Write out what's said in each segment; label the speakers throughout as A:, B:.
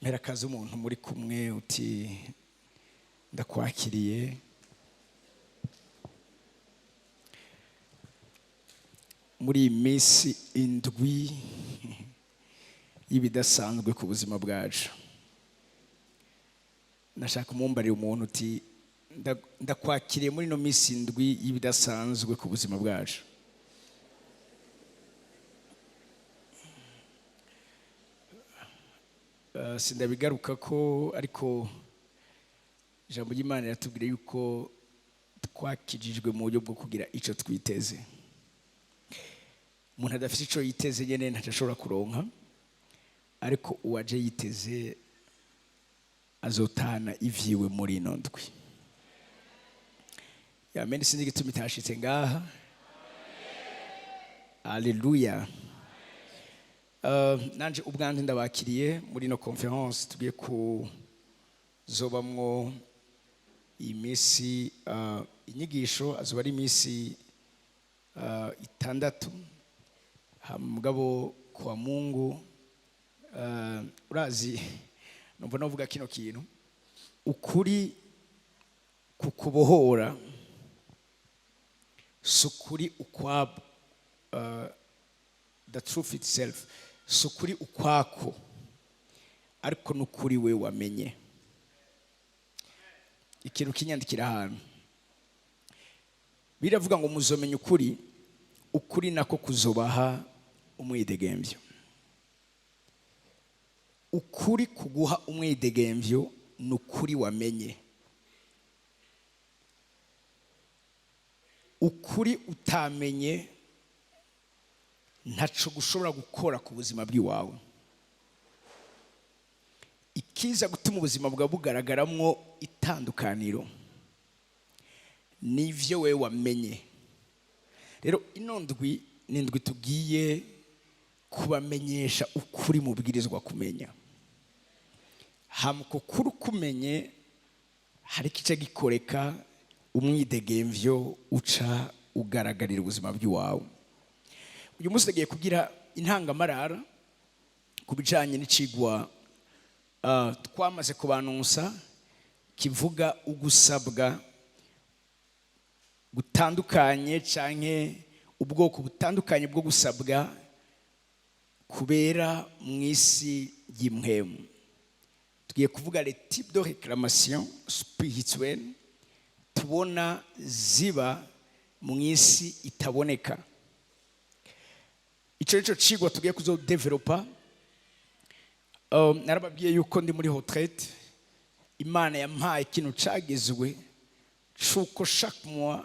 A: merakaza umuntu muri kumwe uti ndakwakiriye muri Mw'isi indwi y'ibidasanzwe ku buzima bwacu. Nashaka umumbarira umuntu uti ndakwakiriye muri no Mw'isi indwi y'ibidasanzwe ku buzima bwacu. Sindabigaruka ko ariko ijambo ry'Imana riratubwira yuko twakijijwe mu buryo bwo kugira ico twiteze. Umuntu adafite ico yiteze nyene ntashobora kuronka, ariko uwaje yiteze azotana ivyiwe muri ino ndwi. Amen. Sinzi igituma itashitse ngaha. Haleluya. Nanje ubwanje ndabakiriye muri no conference tugiye kuzobamwo imisi inyigisho azoba ari imisi 6 mugabo kwa Mungu. Urazi numva navuga kino kintu ukuri kukubohora sukuri ukwabo, the truth itself sukuri ukwako, ariko nukuri we wamenye. Ikintu kinyandikira ahantu biravuga ngo muzomenya ukuri, ukuri nako kuzobaha umwidegemvyo. Ukuri kuguha umwidegemvyo nukuri wamenye. Ukuri utamenye ntaco gushobora gukora ku buzima bw'iwawe. Ikiza gutuma ubuzima bwawe bugaragaramwo itandukaniro nivyo we wamenye. Rero ino ndwi n'indwi tugiye kubamenyesha ukuri mubwirizwa kumenya. Hamko kuri kumenye hari kice gikoreka umwidegemvyo uca ugaragarira ubuzima bw'iwawe. Uyu munsi tugiye kugira intangamarara kubijanye n'icigwa twamaze kubanunsa kivuga ugusabwa gutandukanye canke ubwoko butandukanye bwo gusabwa kubera mw'isi y'imwemu. Tugiye kuvuga les types de réclamation spirituelle tubona ziba mw'isi itaboneka. Ico cigwa tugiye kuzodevelopa. Narababwiye yuko ndi muri retraite. Imana yampaye ikintu cagezwe cuko chaque mois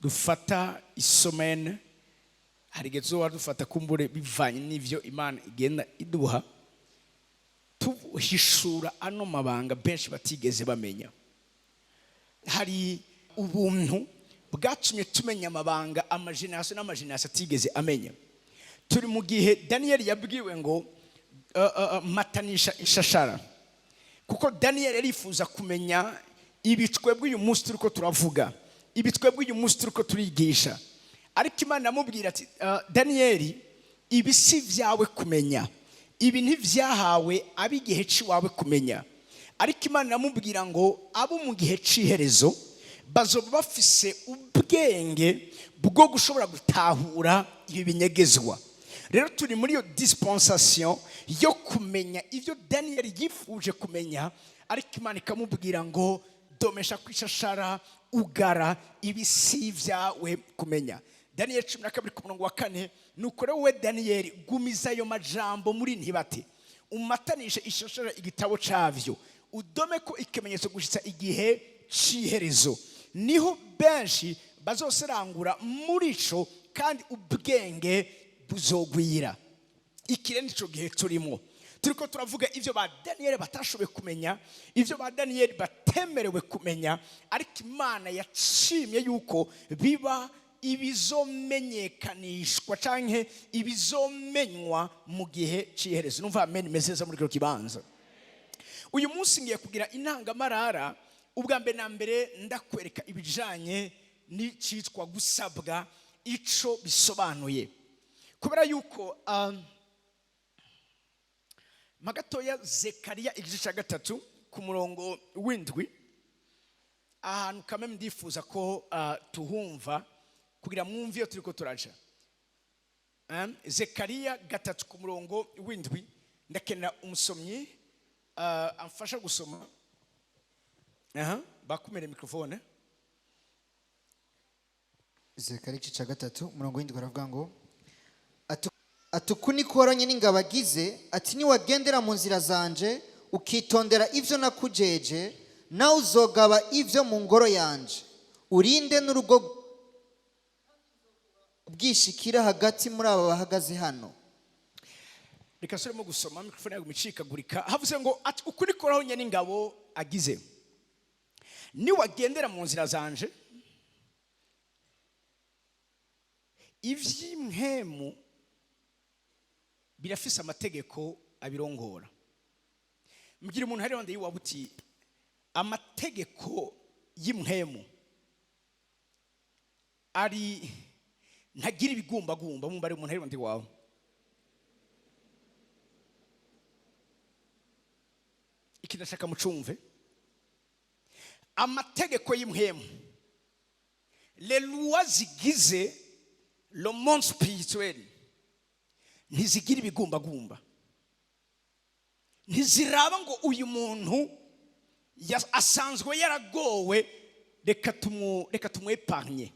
A: dufata isomene. Harigezo dufata kumbure bivanye n'ivyo Imana igenda iduha, tuhishura ano mabanga benshi batigeze bamenya. Hari ubuntu bwatumye tumenya amabanga amageneration n'amageneration atigeze amenya. Turi mu gihe Daniel yabwiwe ngo matanisha ishashara, kuko Daniel yarifuza kumenya ibitwebwe uyu munsi turiko turavuga, ibitwebwe uyu munsi turiko turigisha. Ariko Imana amubwira ati Daniel, ibi si vyawe kumenya, ibi ntivyahawe abigihe ciwawe kumenya. Ariko Imana amubwira ngo abo mu gihe ciherezo bazoba bafise ubwenge bwo gushobora gutahura ibi binyegezwa. Rero turi muri yo dispensation yo kumenya ivyo Daniel yifuje kumenya, ariko Imana ikamubwira ngo domesha kwishashara ugara ibisi vyawe kumenya. Daniel 12:4 nuko rero we Daniel gumiza ayo majambo muri ntibate umatanishe ishashara igitabo cavyo udome ko ikimenyetso gushitsa igihe ciherezo, niho benshi bazoserangura muri ico kandi ubwenge buzogwira. Ikire nico gihe turimo, turiko turavuga ivyo ba Daniel batashoboye kumenya, ivyo ba Daniel batemerewe kumenya, ariko Imana yacimye yuko biba ibizomenyekanishwa canke ibizomenywa mu gihe ciherezo. Numva amen mezeza muri kiro kibanza. Uyu munsi ngiye kugira intangamarara. Ubwa mbere na mbere ndakwereka ibijanye n'icitwa gusabwa ico bisobanuye, kubera yuko magatoya Zekariya igice cya 3 ku murongo w'indwi, ahantu kamwe ndifuza ko tuhumva kugira mwumve iyo turiko turaja. Zekariya 3 ku murongo w'indwi, ndakenera umusomyi amfasha gusoma. Bakumere mikrofone.
B: Zekariya igice cya 3 umurongo w'indwi aravuga ngo ati uku niko uhoraho n'ingabo agize, ati niwagendera mu nzira zanje ukitondera ivyo nakujeje, nawe uzogaba ivyo mu ngoro yanje, urinde n'urugo bwishikira hagati muri aba bahagaze hano.
A: Reka suremo gusoma, mikrofone yago micikagurika. Havuze ngo ati uku niko uhoraho n'ingabo agize, niwagendera mu nzira zanje ivy'imhemu birafise amategeko abirongora. Mbwira umuntu hari wande yiwa buti amategeko y'imhemu ari ntagira ibigumbagumba. Mumba ari umuntu hari wande wawe. Ikidashaka mucumve amategeko y'imhemu, les lois zigize le monde spirituel ntizigira ibigumbagumba, ntiziraba ngo uyu muntu asanzwe yaragowe reka tumwepargne.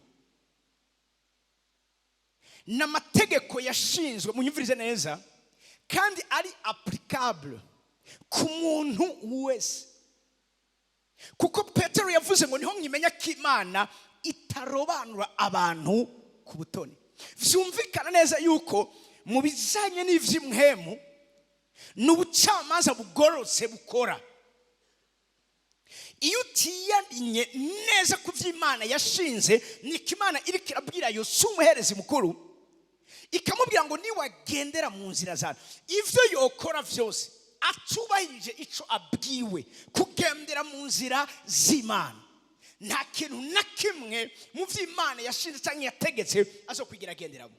A: N'amategeko yashinzwe, munyumvirize neza, kandi ari applicable ku muntu wese. Kuko Petero yavuze ngo niho mwimenya ko Imana itarobanura abantu ku butoni. Vyumvikana neza yuko mu bizanye n'ivy'imhemu n'ubucamanza bugorotse bukora. Iyo utiyandinye neza ku vy'Imana yashinze, niko Imana iriko irabwira Yosuwa umuherezi mukuru, ikamubwira ngo niwagendera mu nzira zawe, ivyo yokora vyose atubahirije ico abwiwe, kugendera mu nzira z'Imana, nta kintu na kimwe mu vy'Imana yashinze cyangwa yategetse azokwigira agenderamo.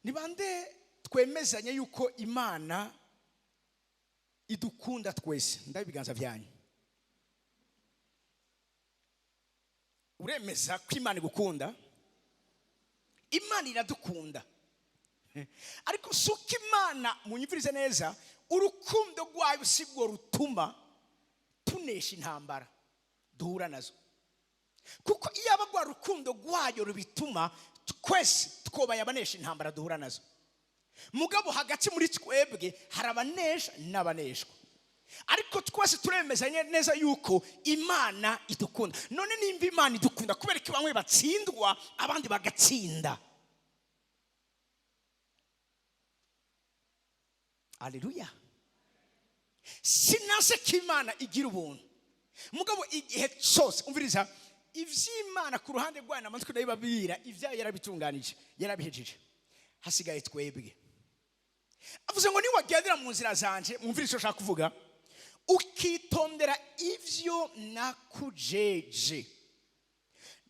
A: Ni bande twemezanya yuko Imana idukunda twese? Ndabiganza byanyu. Uremeza ko Imana igukunda? Imana iradukunda. Ariko suko Imana, munyumvirize neza, urukundo rwayo sibwo rutuma tunesha intambara duhura nazo. Kuko iyo abagwa rukundo rwayo rubituma twese twobaye abanesha intambara duhura nazo. Mugabo hagati muri twebwe harabanesha n'abaneshwa. Ariko twese turemezanye neza yuko Imana idukunda. None nimba Imana idukunda, kubera ko bamwe batsindwa abandi bagatsinda? Haleluya. Sinase ko Imana igira ubuntu. Mugabo igihe cyose umviriza ivy'Imana ku ruhande rwayo namatwi ndabibabwira, ivyayo yarabitunganije, yarabihejeje, hasigaye twebwe. Avuze ngo niwagendera mu nzira zanje, mwumvirize ushaka kuvuga, ukitondera ivyo nakujeje.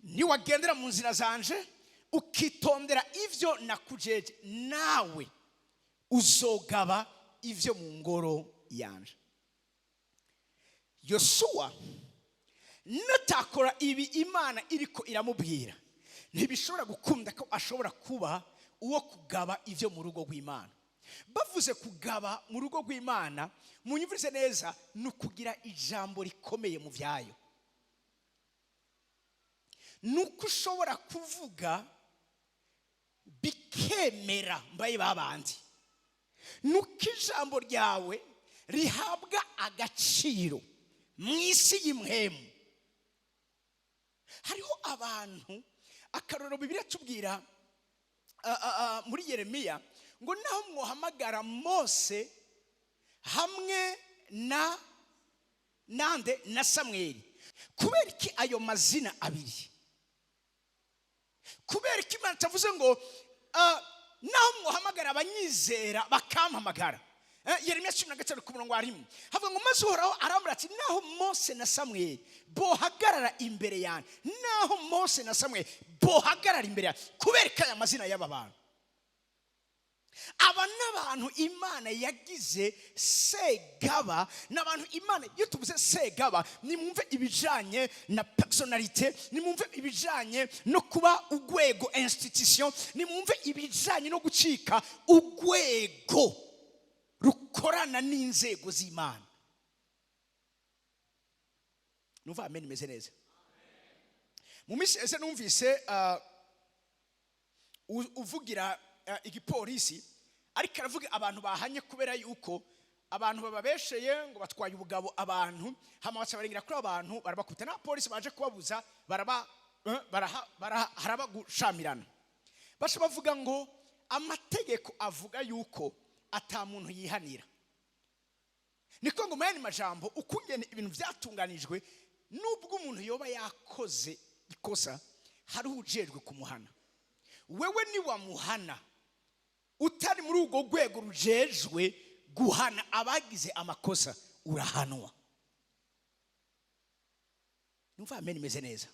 A: Niwagendera mu nzira zanje ukitondera ivyo nakujeje, nawe uzogaba ivyo mu ngoro yanje. Yosuwa natakora ibi Imana iriko iramubwira, ntibishobora gukunda ko ashobora kuba uwo kugaba ivyo mu rugo rw'Imana. Bavuze kugaba mu rugo rw'Imana, munyumvirize neza, nukugira ijambo rikomeye mu vyayo. Nuko ushobora kuvuga bikemera mbaye babandi. Nuko ijambo ryawe rihabwa agaciro mw'isi y'imhemu. Hariho abantu, akarorero Bibiliya tubwira muri Yeremiya, ngo naho mwohamagara Mose hamwe na Samweli, kubera iki ayo mazina abiri? Kubera iki Imana tavuze ngo naho mwohamagara abanyizera bakampamagara? Yeremiya 15 ku murongo wa 1 havuga ngo maze Uhoraho arambura ati naho Mose na Samweli bohagarara imbere yanjye, naho Mose na Samweli bohagarara imbere yanjye, kubera ko aya mazina y'aba bantu. aba n'abantu Imana yagize segaba, n'abantu Imana iyo tuvuze segaba nimwumve ibijanye na personalite, nimwumve ibijanye no kuba ugwego institution, nimwumve ibijanye no gucika ugwego rukorana n'inzego z'Imana. Numva amen imeze neza. Mu minsi ese numvise uvugira igipolisi ariko aravuga abantu bahanye kubera yuko abantu bababesheye ngo batwaye ubugabo abantu hama bacabaringira kuri abantu barabakubita na polisi baje kubabuza haraba gushamirana. Basha bavuga ngo amategeko avuga yuko ata muntu yihanira. Niko ngo mayani majambo ukungene ibintu byatunganijwe nubwo umuntu yoba yakoze ikosa hari ujejwe kumuhana. Wewe ni wamuhana utari muri ugo rwego rujejwe guhana abagize amakosa urahanwa. Numva amen imeze neza.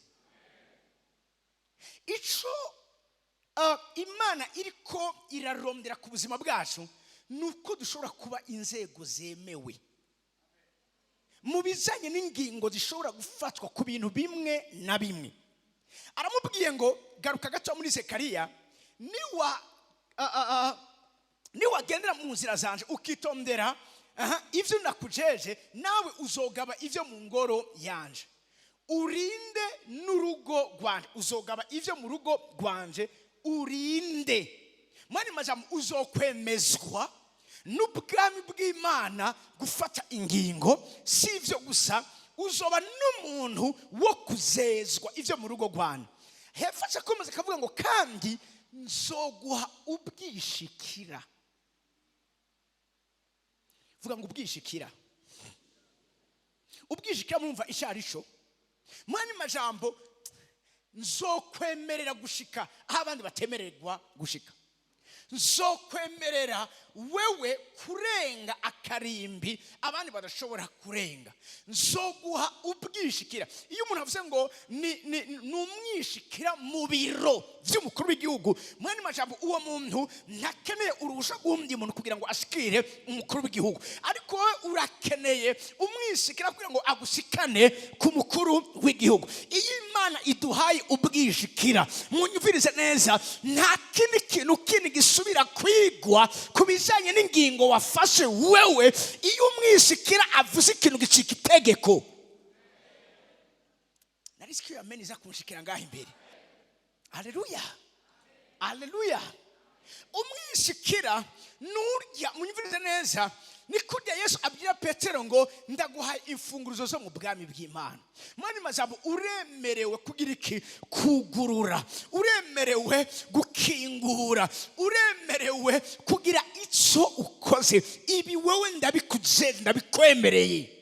A: Ico Imana iriko irarondera ku buzima bwacu nuko dushobora kuba inzego zemewe mu bizanye n'ingingo zishobora gufatwa ku bintu bimwe na bimwe. Aramubwiye ngo garuka gato muri Zekariya, niwagendera mu nzira zanje ukitondera ivyo nakujeje, nawe uzogaba ivyo mu ngoro yanje, urinde n'urugo rwanje, uzogaba ivyo mu rugo rwanje urinde. Mwani majambo uzokwemezwa n'ubwami bw'Imana gufata ingingo, si ivyo gusa uzoba n'umuntu wo kuzezwa ivyo mu rugo rwanje. Hefasha komeza kavuga ngo kandi nzoguha ubwishikira. Vuga ngo ubwishikira. Ubwishikira mumva isharisho. Mwani majambo nzokwemerera gushika aho abandi batemererwa gushika. Nzokwemerera wewe kurenga akarimbi abandi badashobora kurenga. Nzoguha ubwishikira. Iyo umuntu avuze ngo ni umwishikira mu biro by'umukuru w'igihugu, mwani majambo uwo muntu ntakeneye uruhusha guhumbya umuntu kugira ngo ashikire umukuru w'igihugu, ariko urakeneye umwishikira kugira ngo agushikane ku mukuru w'igihugu. Iyo Imana iduhaye ubwishikira, munyumvirize neza, nta kindi kintu kindi gisubira kwigwa ku bijanye n'ingingo wafashe wewe. Iyo umwishikira avuze ikintu gicika itegeko. Narisikiye amen iza kunshikira ngaho imbere. Haleluya, haleluya. Umwishikira nurya, munyumvirize neza, ni kurya Yesu abwira Petero ngo ndaguha imfunguruzo zo mu bwami bw'Imana. Mwani majambo uremerewe kugira iki? Kugurura, uremerewe gukingura, uremerewe kugira ico ukoze. Ibi wewe ndabikuje, ndabikwemereye.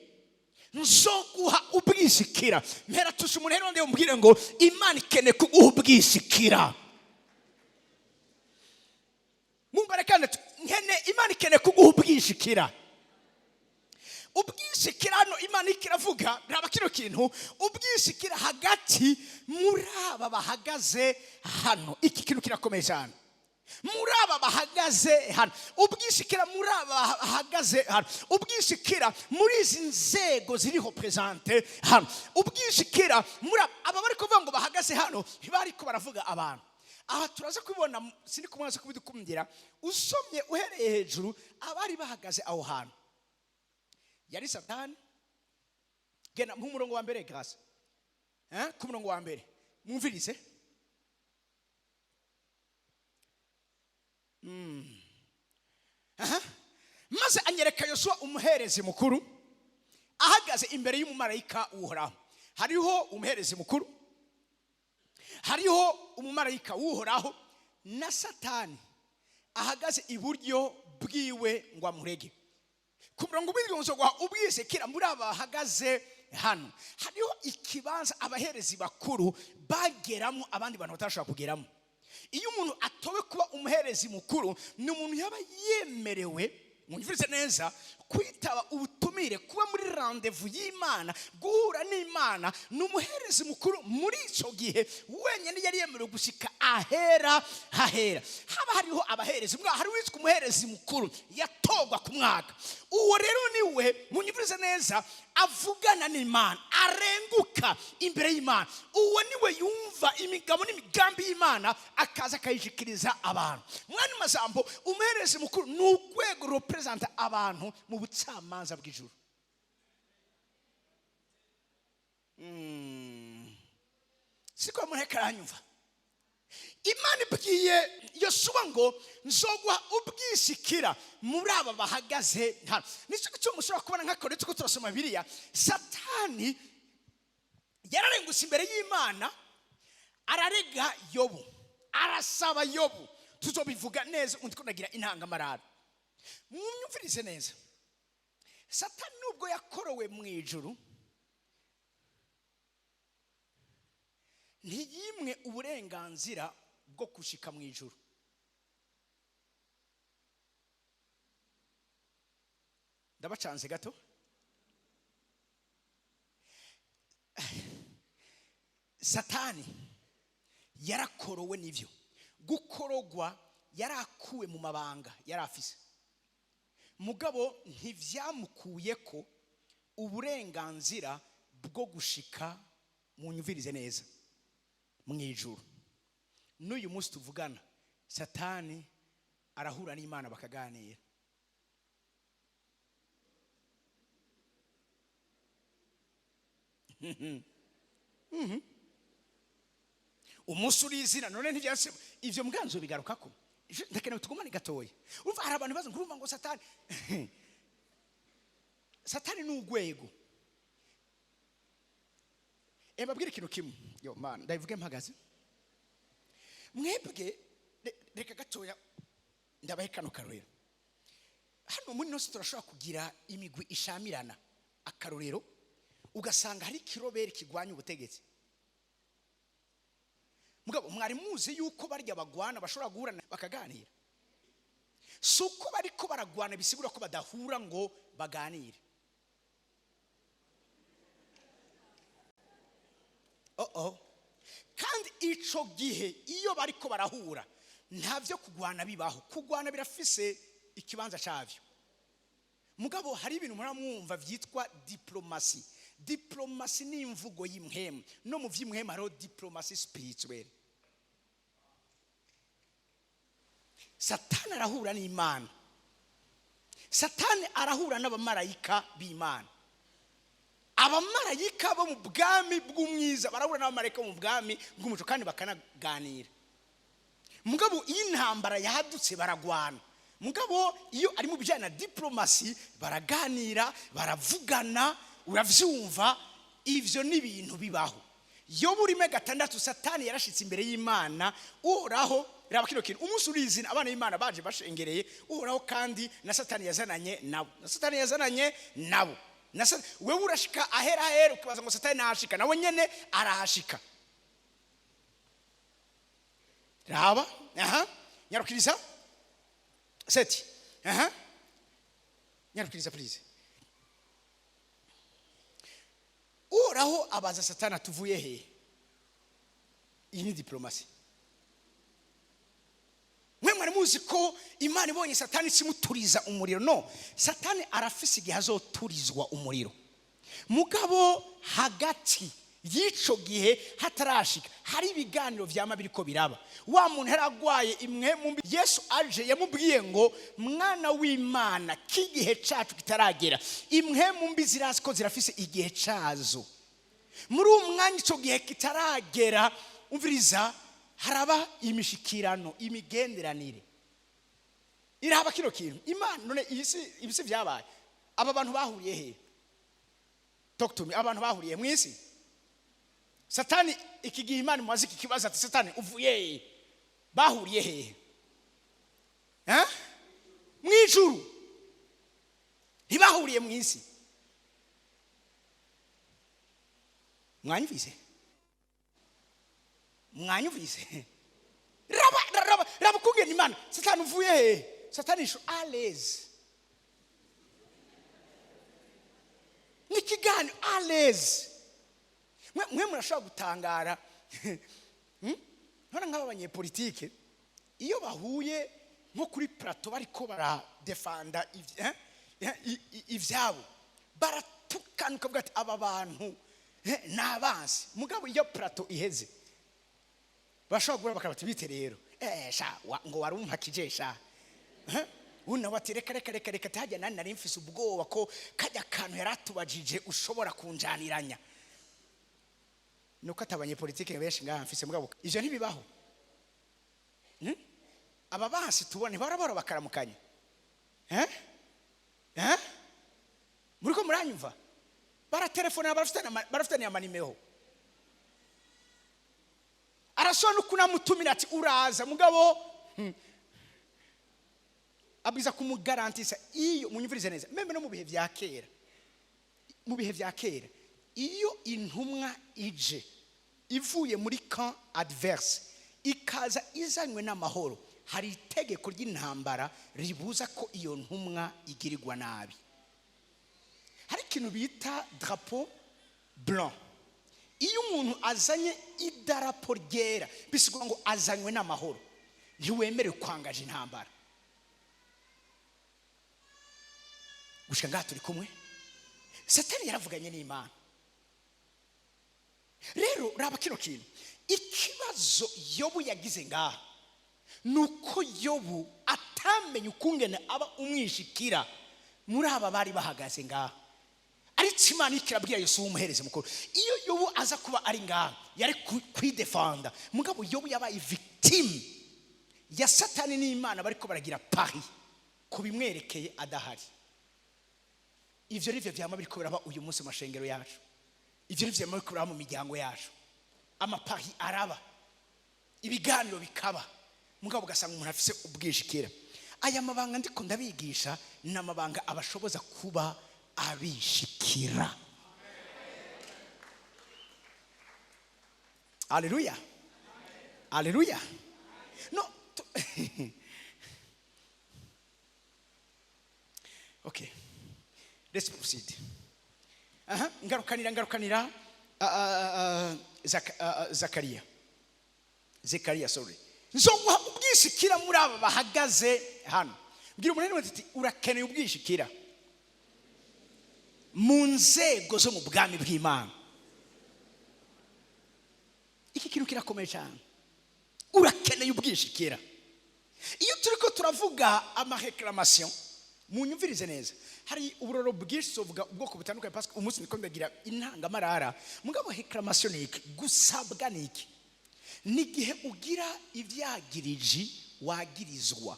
A: Nzoguha ubwishikira. Mpera tushe umuntu rero ndemubwire ngo Imana ikene kuguha ubwishikira. Mumbarekane nkene Imana ikene kuguha ubwishikira. Ubwishikira hano Imana ikiravuga raba kino kintu, ubwishikira hagati muri aba bahagaze hano. Iki kintu kirakomeye cyane. Muri aba bahagaze hano, ubwishikira muri aba bahagaze hano, ubwishikira muri izi nzego ziriho presente hano, ubwishikira muri aba bari kuvuga ngo bahagaze hano ntibari ko baravuga abantu. Aha turaza kubibona, sindi kumwaza kubidukumdira, usomye uhereye hejuru abari bahagaze aho hantu yari Satani. Gena mu murongo wa mbere grâce ku murongo wa mbere mwumvirize. Maze anyereka Yosuwa umuherezi mukuru ahagaze imbere y'umumarayika uhoraho. Hariho umuherezi mukuru, hariho umumarayika uhoraho, na Satani ahagaze iburyo bwiwe ngo amurege. Ku murongo w'ibyo nzoguha ubwishikira muri aba bahagaze hano. Hariho ikibanza abaherezi bakuru bageramo abandi bantu batashobora kugeramo. Iyo umuntu atowe kuba umuherezi mukuru, ni umuntu yaba yemerewe munyumvirize neza, kwitaba ubutumire, kuba muri rendezvous y'Imana, guhura n'Imana n'umuherezi mukuru muri icyo gihe wenyine yari yemerewe gushika ahera hahera. Haba hariho abaherezi, hari witwa umuherezi mukuru yatogwa ku mwaka. Uwo rero niwe munyumvirize neza avugana n'Imana, arenguka imbere y'Imana. Uwo niwe yumva imigabo n'imigambi y'Imana akaza akayishikiriza abantu. Mwana mazambo, umuherezi mukuru ni urwego representa abantu mu bucamanza bw'ijuru. Siko mureka aranyumva. Imana ibwiye Yosuwa ngo nzogwa ubwishikira muri aba bahagaze hano. Nicyo cyo mushobora kubona nk'akore tuko turasoma Bibiliya, Satani yararengutse imbere y'Imana, ararega Yobu, arasaba Yobu. Tuzobivuga neza undi kunagira intangamarara. Mwumvirize neza, Satani nubwo yakorowe mu ijuru ntiyimwe uburenganzira bwo gushika mu ijuru. Ndabacanze gato. Satani yarakorowe n'ivyo gukorogwa, yarakuwe mu mabanga yarafise, mugabo ntivyamukuye ko uburenganzira bwo gushika, munyumvirize neza, mu ijuru. N'uyu munsi tuvugana, Satani arahura n'Imana bakaganira. Umunsi urizina none ntivyase ivyo mganzo bigarukako. Ndakenewe tugumane gatoya. Urumva hari abantu baza ngurumva ngo Satani Satani ni urwego. Mbabwire ikintu kimwe, yo man, ndabivuge mpagaze. Mwebwe reka gatoya ndabahe kano karorero. Hano muri nose turashobora kugira imigwi ishamirana. Akarorero ugasanga hari kirobere kigwanya ubutegetsi. Mugabo mwari muzi yuko barya bagwana bashobora guhura bakaganira. Suko bariko baragwana bisigura ko badahura ngo baganire. Kandi ico gihe iyo bariko barahura ntavyo kugwana bibaho. Kugwana birafise ikibanza cavyo. Mugabo hari ibintu muramwumva vyitwa diplomasi. Diplomasi ni imvugo y'imhemu. No mu vy'imhemu haro diplomasi spirituelle. Satani arahura n'Imana. Satani arahura n'abamarayika b'Imana. Abamarayika bo mu bwami bw'umwiza barahura n'abamarayika bo mu bwami bw'umuco kandi bakanaganira. Mugabo iyo intambara yahadutse baragwana. Mugabo iyo ari mu bijyana na diplomasi baraganira, baravugana, uravyumva. Ivyo ni ibintu bibaho. Yobu 1:6 Satani yarashitse imbere y'Imana, Uhoraho raba kino kintu. Umunsi urizina abana b'Imana baje bashengereye Uhoraho, kandi na Satani yazananye nabo. Na Satani yazananye nabo. Wewe urashika ahera ukibaza ngo Satani nahashika, nawe nyene arahashika. Raba, nyarukiriza. Seti. Nyarukiriza please. Uhoraho abaza Satani atuvuye he? Iyi ni diplomasi. Mwe mwari muzi ko Imana ibonye Satani simuturiza umuriro. No, Satani arafise igihe azoturizwa umuriro. Mugabo hagati yico gihe hatarashika hari ibiganiro vyama biriko biraba. Wa muntu yaragwaye imwe mu Yesu aje yamubwiye ngo mwana w'Imana kigihe cacu kitaragera. Imwe mu mbi zirasiko zirafise igihe cazo. Muri umwanya ico gihe kitaragera, umviriza, haraba imishikirano, imigenderanire. Iraba kino kintu. Imana none ibisi vyabaye. Aba bantu bahuriye he? Talk to me. Abantu bahuriye mw'isi. Satani ikigihe Imana mwazi kikibaza ati Satani uvuye bahuriye he? Mwijuru. Ntibahuriye mw'isi. Mwanyumvise? Mwanyumvise? Raba kugena Imana. Satani uvuye he? Satani isho alez. n'ikigani alezi mwe murashobora gutangara none nk'aba banyepolitike iyo bahuye nko kuri plateau bariko baradefanda ivyabo baratukana ukavuga ati aba bantu n'abansi mugabo iyo plateau iheze bashobora gura bakabati bite rero sha ngo warumpakije sha una wati reka tajya nani nari mfise ubwoba ko kajya kantu yaratubajije ushobora kunjaniranya nuko atabanye politike benshi ngaha mfise mugabo ivyo ntibibaho aba basi tubone barabara bakaramukanya muriko muranyumva baratelefona barafitanye amanimeho arashobora kunamutumira ati uraza mugabo abiza kumugarantisa iyo munyumvirize neza meme no mu bihe vya kera iyo intumwa ije ivuye muri camp adverse ikaza izanywe n'amahoro hari itegeko ry'intambara ribuza ko iyo ntumwa igirirwa nabi. Hari ikintu bita drapeau blanc. Iyo umuntu azanye idarapo ryera bisigura ngo azanywe n'amahoro ntiwemerewe kwangaje intambara. Gushika ngaha turi kumwe Satani yaravuganye n'Imana. Rero raba kino kintu ikibazo Yobu yagize ngaha nuko Yobu atamenye ukungene aba umwishikira muri aba bari bahagaze ngaha. Ariko Imana ikirabwira Yesu umuhereze mukuru iyo Yobu aza kuba ari ngaha yari kwidefenda mugabo Yobu yabaye victime ya Satani n'Imana bariko baragira pari kubimwerekeye adahari. Ivyo rivyo vyama biriko biraba uyu munsi mashengero yacu. Ivyo rivyo vyama biriko biraba mu miryango yacu. Amapari araba ibiganiro bikaba mugabo ugasanga umuntu afise ubwishikira. Aya mabanga ndiko ndabigisha n'amabanga abashoboza kuba abishikira. Haleluya. Haleluya. No. Okay. Let's proceed. Ngarukanira Zakaria, sorry. Nzo ubwishikira muri aba bahagaze hano. Ngira umunene wati urakeneye ubwishikira mu nzego zo mu bwami bw'Imana. Iki kintu kirakomeye cyane. Urakeneye ubwishikira. Iyo turiko turavuga amareclamation munyumvirize neza. Hari uburoro bwinshi sovuga ubwoko butandukanye parce que umunsi niko ndagira intangamarara mugabo reclamation niki gusabwa niki nigihe ugira ivyagiriji wagirizwa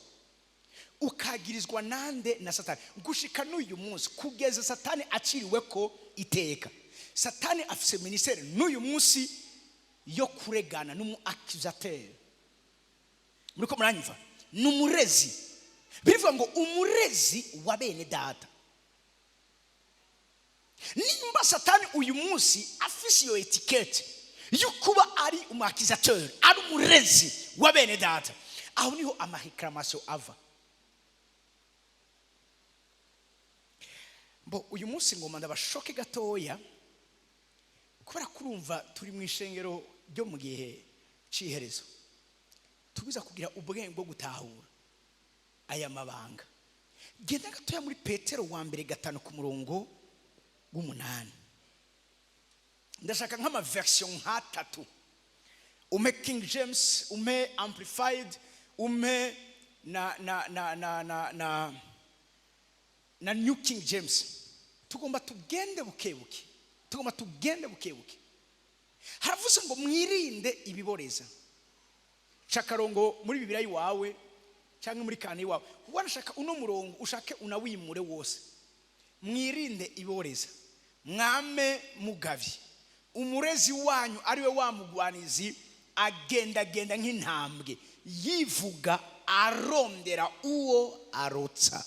A: ukagirizwa nande na Satani gushika n'uyu munsi kugeza Satani aciriwe ko iteka. Satani afise ministère n'uyu munsi yo kuregana n'umu accusateur. Muriko muranyumva n'umurezi bivuga ngo umurezi wa bene data. Nimba Satani uyu munsi afise yo etiquette yukuba ari umakizateur ari umurezi wa bene data aho niho amareclamation ava. Bo uyu munsi ngoma ndabashoke gatoya kubera kurumva turi mu ishengero ryo mu gihe ciherezo tubiza kugira ubwenge bwo gutahura aya mabanga. Genda gatoya muri Petero wa mbere 5 ku murongo w'8. Ndashaka nk'ama version hatatu. Ume King James, ume Amplified, ume na New King James. Tugomba tugende bukebuke. Haravuze ngo mwirinde ibiboreza. Chakarongo muri Bibiliya yiwawe cyangwa muri kane yiwawe. Wanashaka uno murongo ushake unawimure wose. Mwirinde ibiboreza. Mwame mugavi. Umurezi wanyu ariwe wamugwanizi agenda nk'intambwe yivuga arondera uwo arotsa.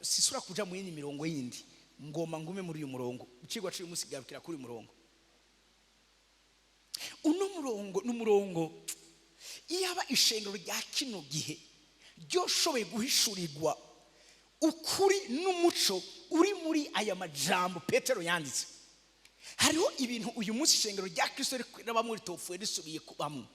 A: Sisura kuja mu yindi mirongo yindi ngoma ngume muri uyu murongo ukigwa cyo umusigabikira kuri murongo. Uno murongo n'umurongo iyaba ishengero rya kino gihe ryo shoboye guhishurirwa ukuri n'umuco uri muri aya majambo Petero yanditse. Hariho ibintu uyu munsi ishengero rya Kristo ribamo ritofuye risubiye kubamo,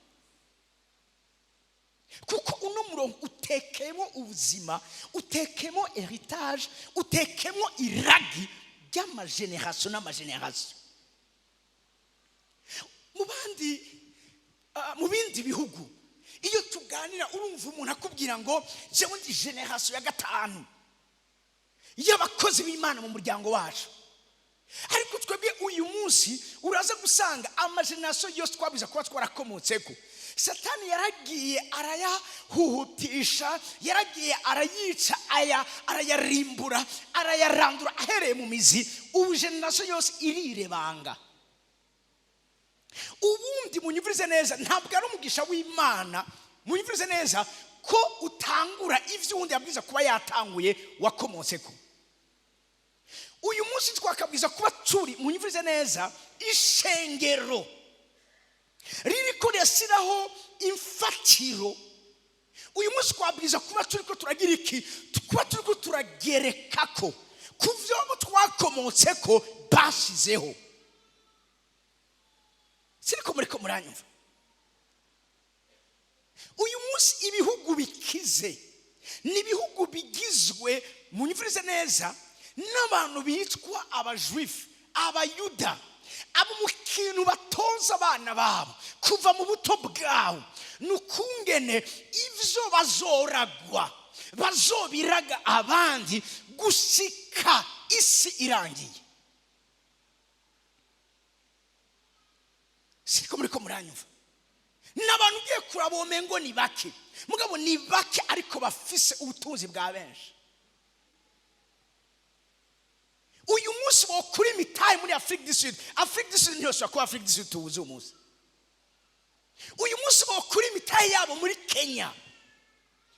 A: kuko uno murongo utekemo ubuzima, utekemo heritage, utekemo iragi ry'amageneration n'amageneration. Mu bindi bihugu iyo tuganira urumva umuntu akubwira ngo jewe ndi generation ya gatanu y'abakozi b'Imana mu muryango wacu, ariko twebwe uyu munsi uraza gusanga amageneration yose twabiza kuba twarakomotseko. Satani yaragiye arayahuhutisha, yaragiye arayica, arayarimbura, arayarandura ahereye mu mizi. Ubu generation yose irirebanga. Ubundi munyumvirize neza, ntabwo ari umugisha w'Imana, munyumvirize neza ko utangura ivyo undi yabwiza kuba yatanguye wakomotseko. Uyu munsi twakabwiza kuba turi, munyumvirize neza, ishengero ririko risiraho imfatiro. Uyu munsi twabwiza kuba turiko turagira iki, kuba turiko turagerekako kuvyo twakomotseko bashizeho. Siriko muriko muranyumva? Uyu munsi ibihugu bikize ni ibihugu bigizwe, munyumvirize neza, n'abantu bitwa abajuifu, abayuda, abo mu kintu batoza abana babo kuva mu buto bwawo nukungene ivyo bazoragwa bazobiraga abandi gushika isi irangiye. Siko muriko muranyumva? N'abantu ugiye kurabome ngo ni bake, mugabo ni bake ariko bafise ubutunzi bwa benshi. Uyu munsi wo kuri mitaye muri Afrique du Sud, Afrique du Sud ntiyose ko Afrique du Sud tubuze umunsi. Uyu munsi wo kuri mitaye yabo muri Kenya.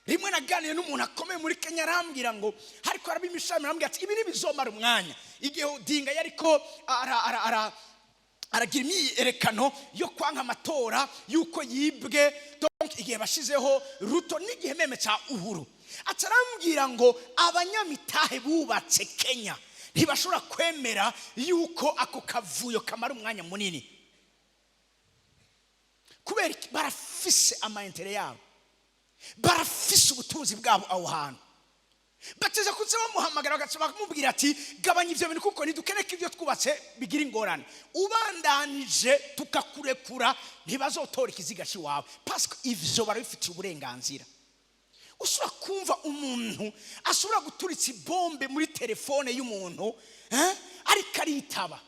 A: Rimwe naganiye n'umuntu akomeye muri Kenya arambwira ngo hariko arabimishami, arambwira ati ibi nibizomara umwanya. Igihe Odinga yariko aragira imyerekano yo kwanka amatora yuko yibwe, donc igihe bashizeho Ruto n'igihe meme cha Uhuru, atarambwira ngo abanyamitahe bubatse Kenya ntibashobora kwemera yuko ako kavuyo kamara umwanya munini, kubera barafise amaintere yabo, barafise ubutunzi bwabo aho hantu. Bateza kuze bamuhamagara bagatsoba kumubwira ati gabanya ivyo bintu kuko ntidukeneka ivyo twubatse bigira ingorane, ubandanije tukakurekura ntibazotora ikiziga ciwawe, parce que ivyo barabifitiye uburenganzira. Usura kumva umuntu asura guturitsa bombe muri telefone y'umuntu ariko aritaba,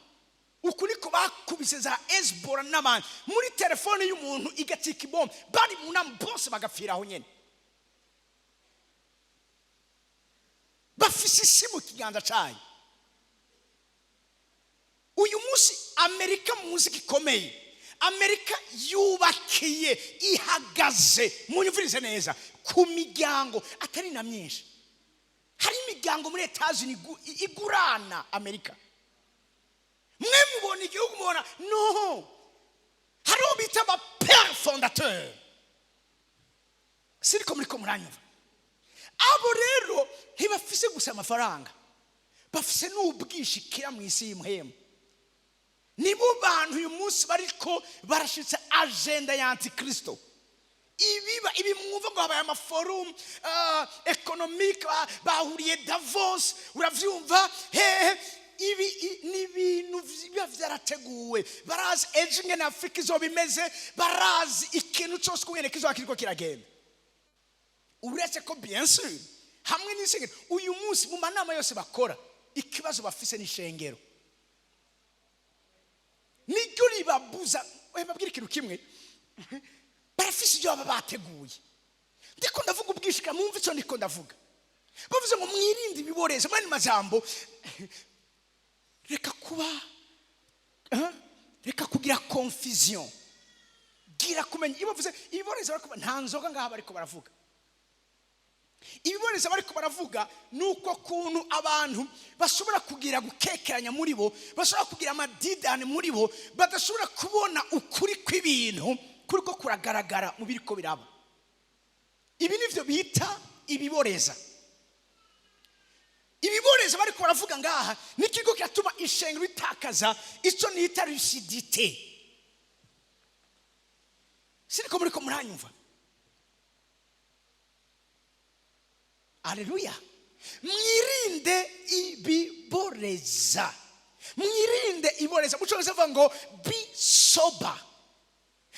A: uku niko bakubise za Hezbollah n'abandi muri telefone y'umuntu igatika ibombe, bari mu nama bose bagapfira aho nyene. Bafise isi mu kiganza cayo. Uyu munsi Amerika mu muziki ikomeye, Amerika yubakiye ihagaze, munyumvirize neza, ku miryango atari na myinshi. Hari imiryango muri Etats-Unis igurana Amerika. Mwe mubona igihugu mubona no, hari ubita ba père fondateur. Siriko muriko muranyumva? Abo rero ntibafise gusa amafaranga, bafise n'ubwishikira mu isi y'imhemu. Nibo bantu uyu munsi bariko barashitse agenda ya Antikristo. Ibi mwumva ngo habaye amaforum economique bahuriye Davos, uravyumva? Ibi ni ibintu biba vyarateguwe, barazi ejo ngene Afrika izoba imeze, barazi ikintu cyose kubera kizoba kiriko kiragenda. Uretse ko bien sûr hamwe n'isengero uyu munsi mu manama yose bakora ikibazo bafise n'ishengero. Niryo ribabuza babwira ikintu kimwe, barafise ibyo baba bateguye. Ndiko ndavuga ubwishika, mwumva icyo ndiko ndavuga. Bavuze ngo mwirinde ibiboreza, mwene majambo reka kugira confusion, gira kumenya iyo bavuze ibiboreza bariko nta nzoga ngaha bariko baravuga. Ibiboreza bariko baravuga nuko kuntu abantu bashobora kugira gukekeranya muri bo, bashobora kugira amadidane muri bo, badashobora kubona ukuri kw'ibintu kuriko kuragaragara mu biriko biraba. Ibi nivyo bita ibiboreza. ibiboreza bariko baravuga ngaha n'ikigo kiratuma ishengero itakaza icyo nita lucidite. Siniko muriko muranyumva? Haleluya. Mwirinde ibiboreza. Mwirinde iboreza. Muchonze vuga ngo be sober.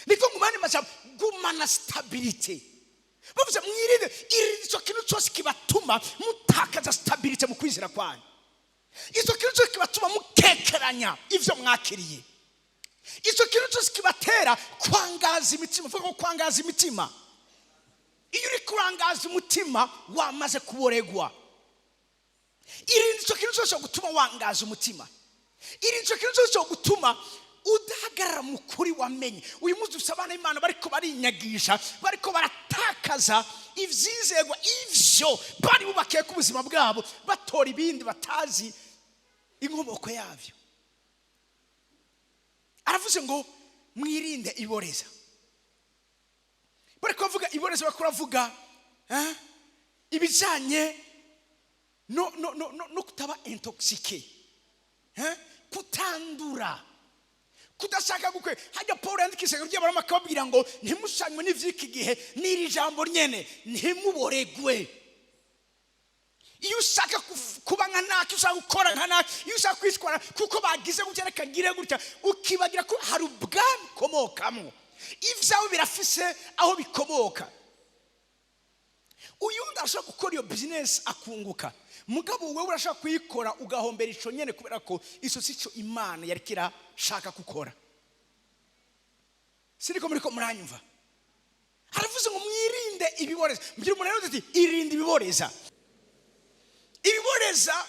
A: Niko ngumane masaba gumana stability. Bavuze mwirinde icyo kintu cyose kibatuma mutakaza stability mu kwizera kwanyu. Icyo kintu cyose kibatuma mukekeranya ivyo mwakiriye. Icyo kintu cyose kibatera kwangaza imitima. Vuga ngo kwangaza imitima. Iyo uri kurangaza umutima wamaze kuboregwa. Irinde icyo kintu cyose gutuma wangaza umutima. Irinde icyo kintu cyose gutuma udahagarara mu kuri wamenye. Uyu munsi usabana Imana bariko barinyagisha, bariko baratakaza ivyizegwa ivyo bari bubakiye ku buzima bwabo, batora ibindi batazi inkomoko yavyo. Aravuze ngo mwirinde iboreza. Bariko bavuga iboreza, bakora vuga ibijanye no kutaba intoxiqué, kutandura, kudashaka gukwe. Hajya Paul yandikisha ngo ry'abaroma akababwira ngo ntimushanywe n'ivyiki gihe n'iri jambo nyene ntimuboregwe. Iyo ushaka kuba nka naki, ushaka gukora nka naki, iyo ushaka kwitwara kuko bagize gutya reka ngire gutya, ukibagira ko hari ubwami komokamo. Ivyawe birafise aho bikomoka. Uyu ndashaka gukora iyo business akunguka, mugabo wewe urashaka kuyikora ugahombera ico nyene kubera ko iso sico Imana yari kirashaka gukora. Siniko muriko muranyumva? Haravuze ngo mwirinde ibiboreza. Mbiri umuntu rero ati irinde ibiboreza. Ibiboreza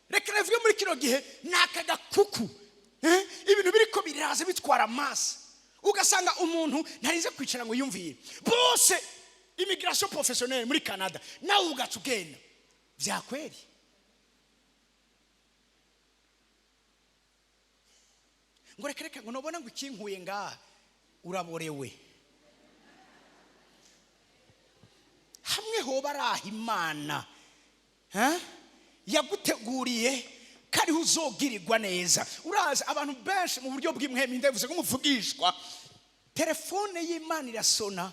A: reka navuge muri kino gihe nakaga kuku. Ibintu biriko biraza bitwara amazi. Ugasanga umuntu ntarize kwicara ngo yumviye. Bose immigration professionnelle muri Canada nawe ugatugenda. Vyakweli. Ngo reka ngo nobona ngo ikinkuye ngaha uraborewe. Hamwe ho baraha Imana yaguteguriye kari uzogirirwa neza. Uraza abantu benshi mu buryo bw'imwemi ndavuze ko muvugishwa, telefone y'Imana irasona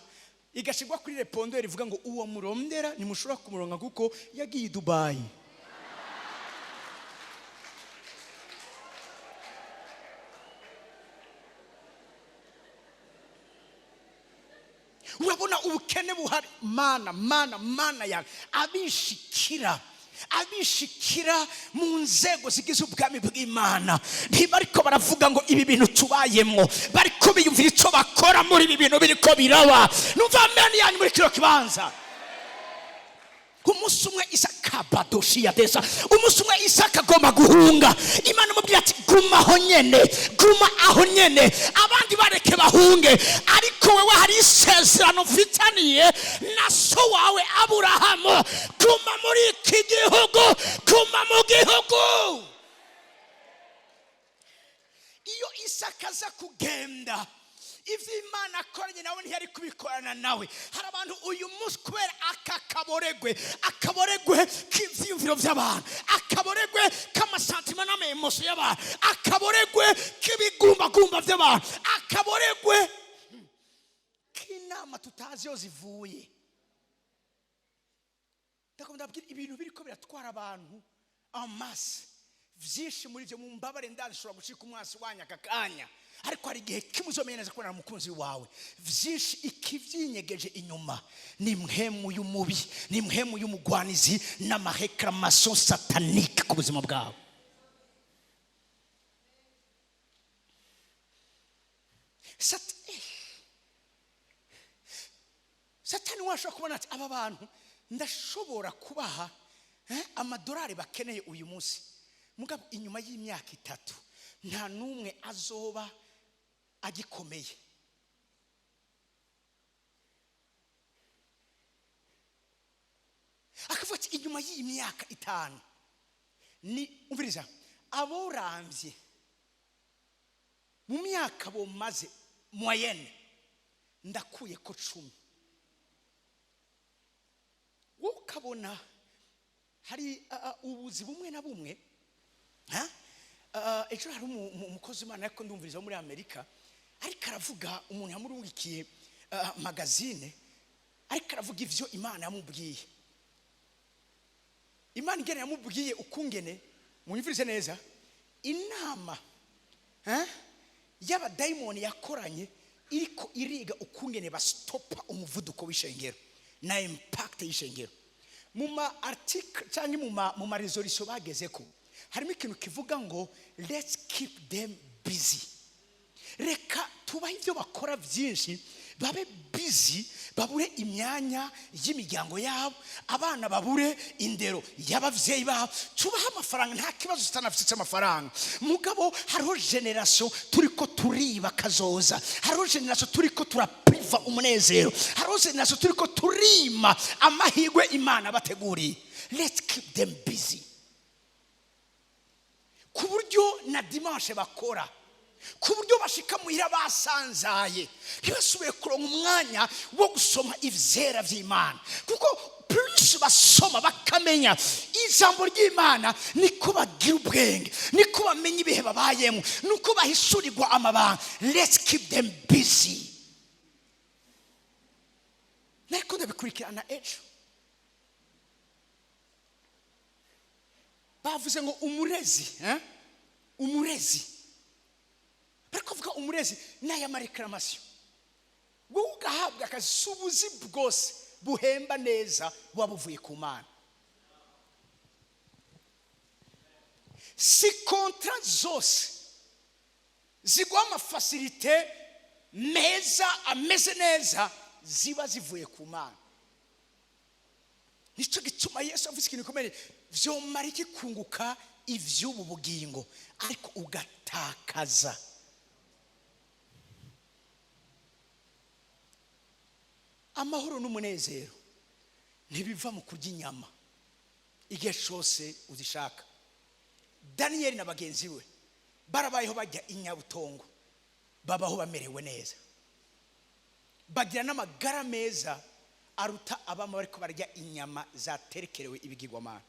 A: igashigwa kuri repondeur ivuga ngo uwo murondera nimushobora kumuronka kuko yagiye i Dubai. Urabona ubukene buhari. Mana ya abishikira mu nzego zigize ubwami bw'Imana ntibariko baravuga ngo ibi bintu tubayemo, bariko biyumvira ico bakora muri ibi bintu biriko biraba. Numva amen yanyu muri kiro kibanza. Umunsi umwe Isaka badoshi ya desa, umunsi umwe Isaka agomba guhunga. Imana imubwira ati guma aho nyene abandi bareke bahunge, ariko wewe hari isezerano mfitaniye na so wawe Aburahamu. Guma muri iki gihugu, guma mu gihugu. Iyo Isaka aza kugenda, ivyo Imana akoranye nawe ntiyari kubikorana nawe. Hari abantu uyu munsi kubera akaboregwe k'ivyiyumviro vy'abantu, akaboregwe k'amasantima n'amemoso y'abantu, akaboregwe k'ibigumbagumba vy'abantu, akaboregwe k'inama tutazi yo zivuye. Ndabwira ibintu biriko biratwara abantu amasi vyinshi muri byo. Mumbabare ndashobora gushika umwasi wanya akakanya, ariko hari igihe kimuzomenya neza kubona umukunzi wawe. Vyinshi ikivyinyegeje inyuma ni mpemu y'umubi, ni mpemu y'umugwanizi n'amahekramation satanique ku buzima bwawe. Satani washobora kubona ati aba bantu ndashobora kubaha amadolari bakeneye uyu munsi, mugabo inyuma y'imyaka 3 nta numwe azoba agikomeye. Akavuga ati inyuma y'imyaka 5 ni umviriza aborambye mu myaka bo maze moyenne ndakuye ko 10. Ukabona hari ubuzi bumwe na bumwe ejo hari umukozi w'Imana ariko ndumviriza muri Amerika ariko aravuga umuntu yamurungikiye magazine ariko aravuga ivyo Imana yamubwiye. Imana ingene yamubwiye ukungene munyumvirize neza inama y'abadayimoni yakoranye iriko iriga ukungene bastopa umuvuduko w'ishengero na impact y'ishengero. Muma article cyangwa mu ma resolution bagezeko harimo ikintu kivuga ngo let's keep them busy. Reka tubahe ibyo bakora byinshi babe busy, babure imyanya y'imiryango yabo, abana babure indero y'abavyeyi babo, tubaha amafaranga nta kibazo utanafite amafaranga. Mugabo hariho generation turiko turiba kazoza, hariho generation turiko turapriva umunezero, hariho generation turiko turima amahirwe Imana bateguriye. Let's keep them busy ku buryo na dimanche bakora, ku buryo bashika muhira basanzaye ntibasubiye kuronka umwanya wo gusoma ivyera vy'Imana. Kuko plus basoma bakamenya ijambo ry'Imana niko bagira ubwenge, niko bamenya ibihe babayemo, nuko bahishurirwa amabanga. Let's keep them busy. Nariko ndabikurikirana ejo bavuze ngo umurezi bariko vuga umurezi n'aya mareklamation wowe ugahabwa akazi ubuzi bwose buhemba neza wabuvuye ku Mana. Si contrat zose zigwa amafacilite meza ameze neza ziba zivuye ku Mana. Nico gituma Yesu avuze ikintu gikomeye, vyomara iki kunguka ivy'ubu bugingo ariko ugatakaza. Amahoro n'umunezero ntibiva mu kurya inyama igihe cyose uzishaka. Daniel na bagenzi we barabayeho bajya inyabutongo, babaho bamerewe neza, bagira n'amagara meza aruta abama bariko barya inyama zaterekerewe ibigirwamana.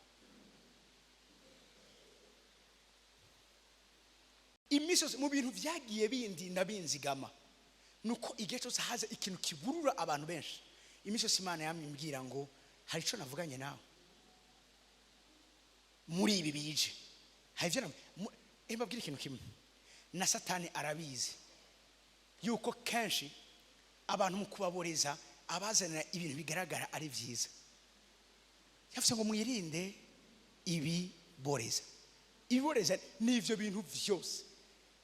A: Imisozi mu bintu vyagiye bindi nabinzigama nuko igihe cyose haza ikintu kiburura abantu benshi. Imisozi Imana yamwimbwira ngo hari ico navuganye nawe muri ibi bije, hari ivyo mbabwira ikintu kimwe, na Satani arabizi yuko kenshi abantu mu kubaboreza abazanira ibintu bigaragara ari vyiza. Yavuze ngo mwirinde ibiboreza. Ibiboreza ni ivyo bintu vyose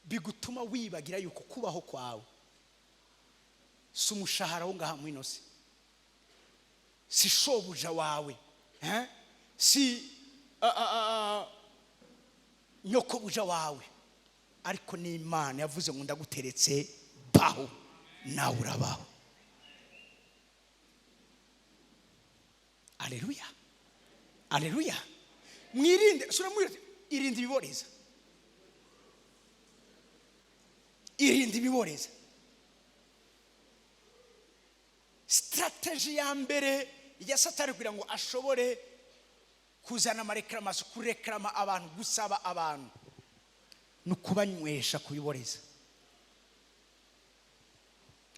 A: bigutuma wibagira yuko kubaho kwawe si umushahara wo ngaha mwino si shobuja wawe, si nyoko buja wawe, ariko ni Imana yavuze ngo ndaguteretse baho nawe urabaho. Haleluya, haleluya. Mwirinde, irinde ibiboreza, irinde ibiboreza. Strategy ya mbere ya Satani kugira ngo ashobore kuzana amareklamation, kureklama abantu, gusaba abantu, nukubanywesha kubiboreza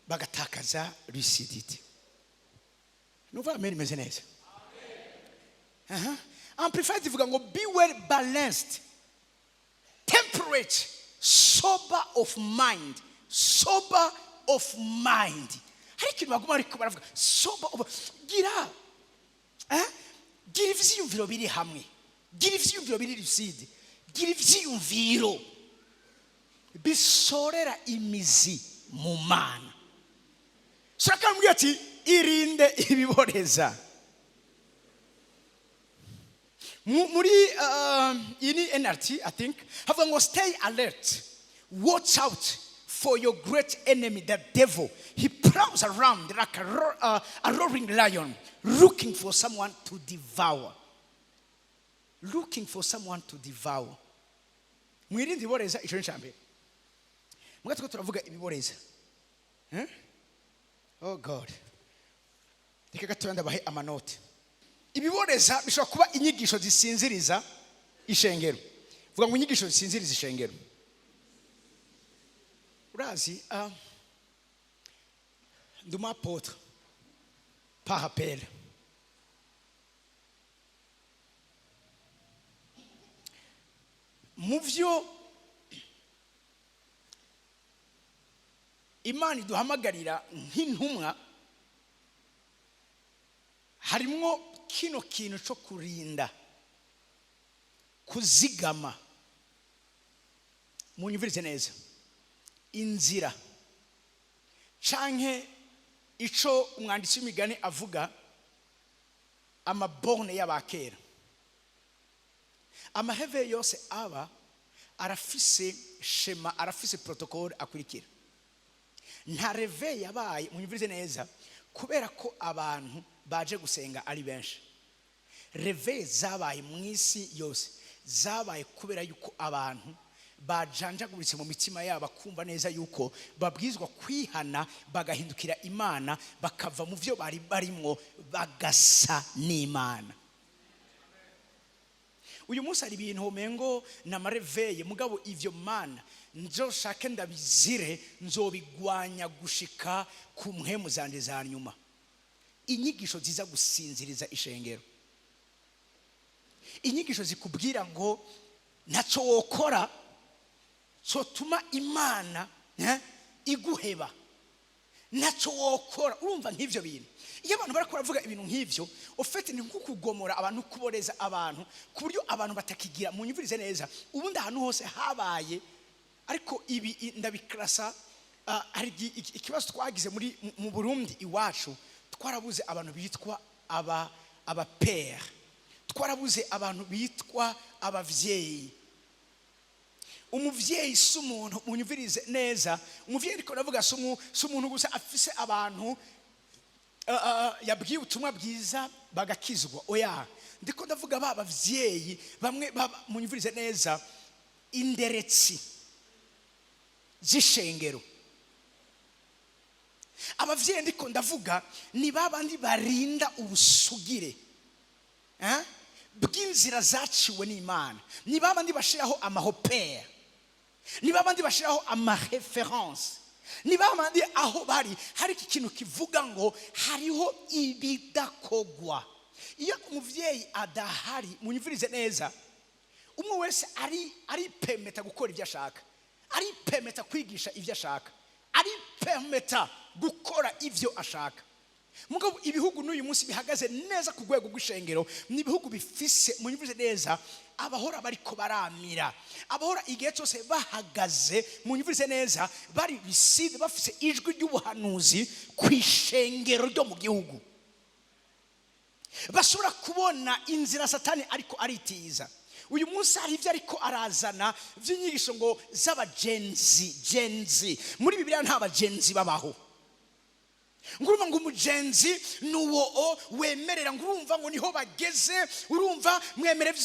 A: bagatakaza lucidity. Nuva amen meze neza. Amplified ivuga ngo be well balanced, temperate, sober of mind, sober of mind. Hari ikintu baguma ariko baravuga sober of, gira ivyiyumviro biri hamwe, gira ivyiyumviro biri lucide, gira ivyiyumviro bisorera imizi mu Mana. Shaka mbwira ati irinde ibiboreza. Muri ini NRT I think have ngo stay alert, watch out for your great enemy the devil. He prowls around like a roaring lion looking for someone to devour. Looking for someone to devour. Mwirinde ibiboreza ico ncambe. Mugatwe turavuga ibiboreza. Oh God. Reka gato ndabahe amanote. ibiboreza bishobora kuba inyigisho zisinziriza ishengero. Vuga ngo inyigisho zisinziriza ishengero. Urazi nduma apôtre par appel. Muvyo Imana iduhamagarira nk'intumwa harimwo kino kintu cyo kurinda, kuzigama. Munyumvirize neza, inzira canke ico umwanditsi w'imigani avuga amaborne y'abakera. Amaheve yose aba arafise shema, arafise protocole akurikira. Nta reve yabaye, munyumvirize neza, kubera ko abantu baje gusenga ari benshi. Reve zabaye mw'isi yose zabaye kubera yuko abantu bajanjaguritse mu mitima yabo kumva neza yuko babwizwa kwihana bagahindukira Imana, bakava mu byo bari barimo bagasa n'Imana. Uyu munsi ari ibintu homengo na mareveye, mugabo ivyo Mana nzoshake ndabizire, nzobigwanya gushika ku mpemu zanje za nyuma. Inyigisho ziza gusinziriza ishengero, inyigisho zikubwira ngo ntaco wokora cotuma Imana iguheba, ntaco wokora. Urumva nk'ivyo bintu, iyo abantu barakora vuga ibintu nk'ivyo, ofete ni nko kugomora abantu, kuboreza abantu ku buryo abantu batakigira. Munyumvirize neza, ubundi ahantu hose habaye, ariko ibi ndabikrasa. Hari ikibazo twagize mu Burundi iwacu, twarabuze abantu bitwa aba père, twarabuze abantu bitwa abavyeyi. Umuvyeyi si umuntu, munyumvirize neza, umuvyeyi ariko ndavuga si umuntu gusa afise abantu yabwiye ubutumwa bwiza bagakizwa. Oya, ndiko ndavuga b'abavyeyi bamwe munyumvirize neza, inderetsi z'ishengero. Abavyeyi ndiko ndavuga ni babandi barinda ubusugire bw'inzira zaciwe n'Imana, ni babandi bashiraho amahopere, ni babandi bashiraho amareference, ni babandi aho bari hari ikintu kivuga ngo hariho ibidakogwa. Iyo umuvyeyi adahari, munyumvirize neza, umwe wese ari permeta gukora ibyo ashaka, ari permeta kwigisha ibyo ashaka, ari permeta gukora ibyo ashaka. Mugabo ibihugu n'uyu munsi bihagaze neza ku rwego rw'ishengero ni ibihugu bifise, munyumvirize neza, abahora bariko baramira, abahora igihe cyose bahagaze, munyumvirize neza, bari receive, bafise ijwi ry'ubuhanuzi kw'ishengero ryo mu gihugu. Bashobora kubona inzira Satani ariko aritiza. Uyu munsi hari ivyo ariko arazana vy'inyigisho ngo z'abagenzi. Muri Bibiliya nta bagenzi babaho. Ngurumva ngo umugenzi nuwo wemerera, ngurumva ngo niho bageze, urumva mwemerera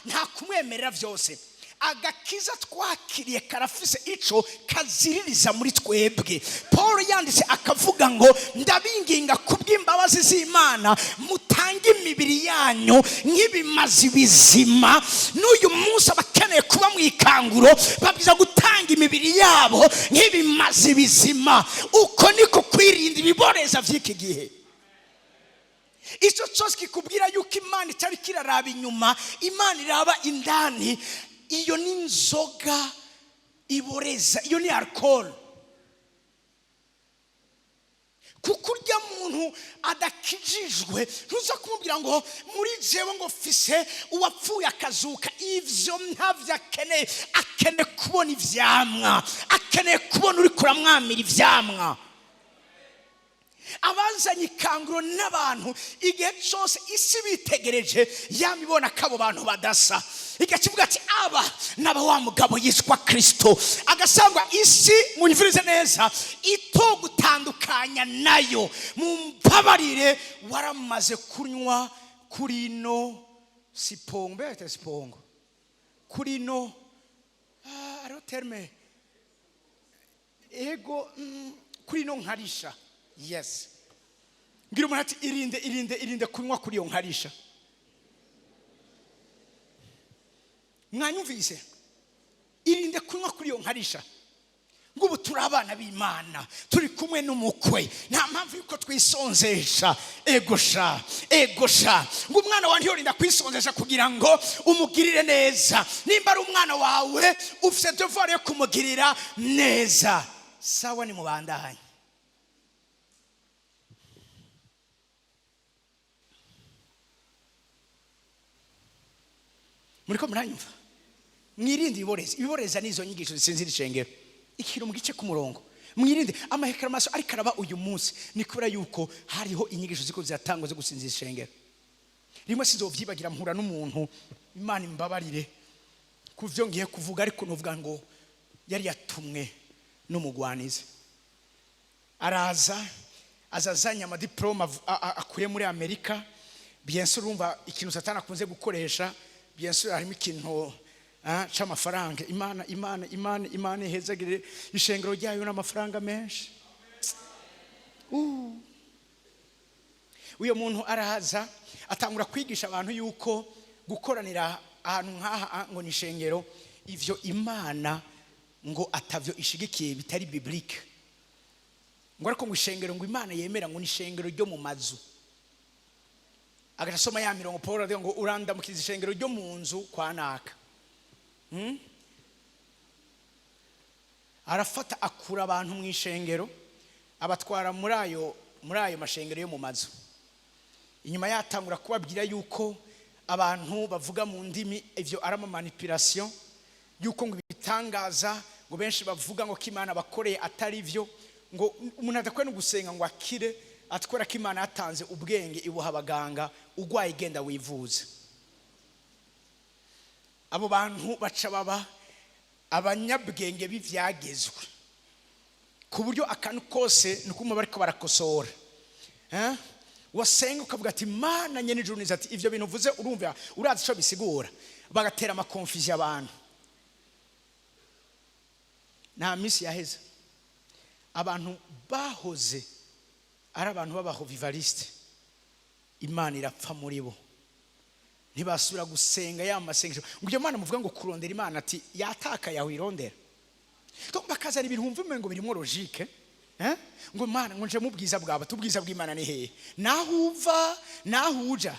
A: nta kumwemerera vyose. Agakiza twakiriye karafise ico kaziririza muri twebwe. Paul yanditse akavuga ngo ndabinginga kubw'imbabazi z'Imana mutange imibiri yanyu nk'ibimazi bizima. N'uyu munsi abakeneye kuba mu ikanguro babwiza gutanga imibiri yabo nk'ibimazi bizima. Uko niko kwirinda ibiboreza vy'iki gihe. Ico cyose kikubwira yuko Imana itari kiraraba inyuma, Imana iraba indani. Iyo ni inzoga iboreza, iyo ni alcohol. Kuko urya muntu adakijijwe ntuza kumubwira ngo muri jewe ngo fise uwapfuye akazuka. Ivyo ntavyo akeneye, akeneye kubona ivyamwa, akeneye kubona uri kuramwamira ivyamwa. Abazanye ikanguro n'abantu igihe cyose isi bitegereje yamibona kabo bantu badasa, igakivuga ati aba naba wa mugabo yitwa Kristo. Agasangwa isi, munyumvirize neza, ito gutandukanya nayo. Mumpabarire, waramaze kunywa kurino sipongo kurino aro terme ego kurino nkarisha. Yes, ngira umuntu ati irinde kunywa kuri iyo nkarisha. mwanyumvise irinde kunywa kuri iyo nkarisha ngo ubu turi abana b'Imana turi kumwe n'umukwe nta mpamvu yuko twisonzesha egosha ngo umwana wawe ntiyorinda kwisonzesha kugira ngo umugirire neza nimba ari umwana wawe ufite devoir yo kumugirira neza sawa ni mubandanye muriko muranyumva mwirinde ibiboreza n'izo nyigisho zisinzira ishengero ikintu mu gice ku murongo mwirinde amahekaramaso ariko araba uyu munsi ni kubera yuko hariho inyigisho ziko ziratangwa zo gusinzira ishengero rimwe sizovyibagira mpura n'umuntu Imana imbabarire kuvyo ngiye kuvuga ariko novuga ngo yari yatumwe n'umugwanizi azazanya amadiploma akuye muri Amerika bien sûr urumva ikintu satana akunze gukoresha bien sûr harimo ikintu c'amafaranga Imana ihezagire ishengero ryayo n'amafaranga menshi uyo muntu araza atangura kwigisha abantu yuko gukoranira ahantu nk'aha ngo ni ishengero ivyo Imana ngo atavyo ishigikiye bitari biblique ngo ariko ngo ishengero ngo Imana yemera ngo ni ishengero ryo mu mazu agasoma ya mirongo Paulo avuga ngo urandamukiza ishengero ryo mu nzu kwa naka arafata akura abantu mu ishengero abatwara muri ayo mashengero yo mu mazu inyuma yatangura kubabwira yuko abantu bavuga mu ndimi ivyo arama manipulation yuko ngo bitangaza ngo benshi bavuga ngo k'Imana bakoreye atari vyo ngo umuntu adakwiye no gusenga ngo akire atwara ko Imana yatanze ubwenge ibuha abaganga ugwaye genda wivuze abo bantu baca baba abanyabwenge b'ivyagezwe ku buryo akantu kose nukumva bariko barakosora wasenga ukavuga ati Mana nyene ijuru niza ati ivyo bintu uvuze urumva urazi ico bisigura bagatera amakonfuzi abantu nta misi yaheze abantu bahoze ari abantu babaho vivaliste Imana irapfa muri bo ntibasubira gusenga yamasengesho ngo iyo Mana muvuga ngo kurondera Imana ati yataka yawe irondera to bakazana ibintu wumva ngo birimo logique ngo Mana ngo nje mubwiza bwaba tubwiza bw'Imana ni hehe naho uva naho uja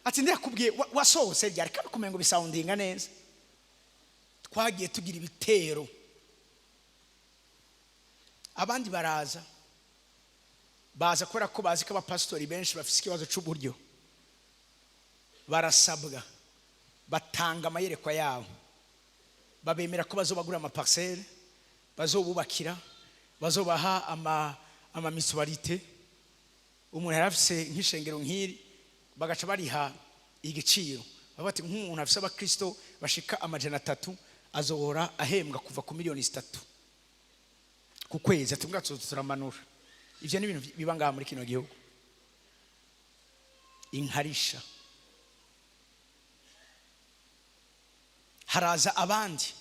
A: ati ndakubwiye wasohose byari kandi kumengo bisoundinga neza twagiye tugira ibitero abandi baza kora ko bazi ko abapastori benshi bafise ikibazo c'uburyo barasabwa batanga amayerekwa yabo babemera ko bazobagura amaparcelle bazobubakira bazobaha ama mutualité umuntu yarafise nk'ishengero nk'iri bagaca bariha igiciro babati nk'umuntu afise abakristo bashika amajana 3 azohora ahembwa kuva ku miliyoni 3 ku kwezi atumwa turamanura ivyo ni ibintu biba ngaha muri kino gihugu inkarisha haraza abandi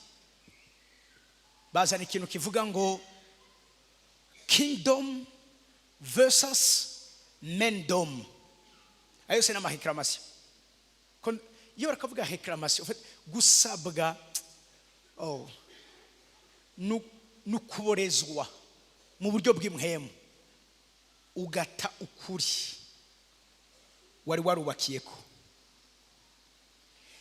A: bazana ikintu kivuga ngo kingdom versus mendom ayo se n'amahekramasi iyo barakavuga hekramasi gusabwa nukuborezwa mu buryo bw'imhemu ugata ukuri wari warubakiyeko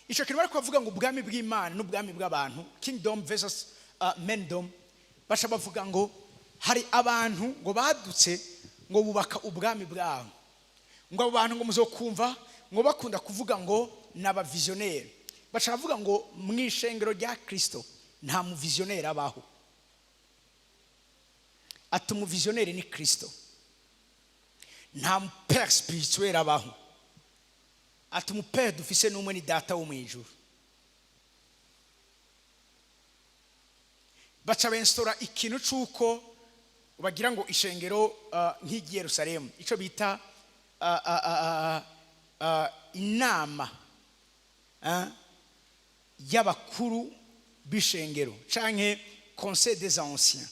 A: ico kintu bari kuvuga ngo ubwami bw'Imana n'ubwami bw'abantu kingdom versus mendom basha bavuga ngo hari abantu ngo badutse ngo bubaka ubwami bwabo ngo abo bantu ngo muzokumva ngo bakunda kuvuga ngo naba visionnaire basha bavuga ngo mwishengero rya Kristo nta mu visionnaire abaho ati mu visionnaire ni Kristo nta mu père spirituel abaho ati mu père dufise n'umwe ni data wo mwijuru baca benstora ikintu cuko bagira ngo ishengero nk'igi Yerusalemu ico bita inama y'abakuru b'ishengero canke conseil des anciens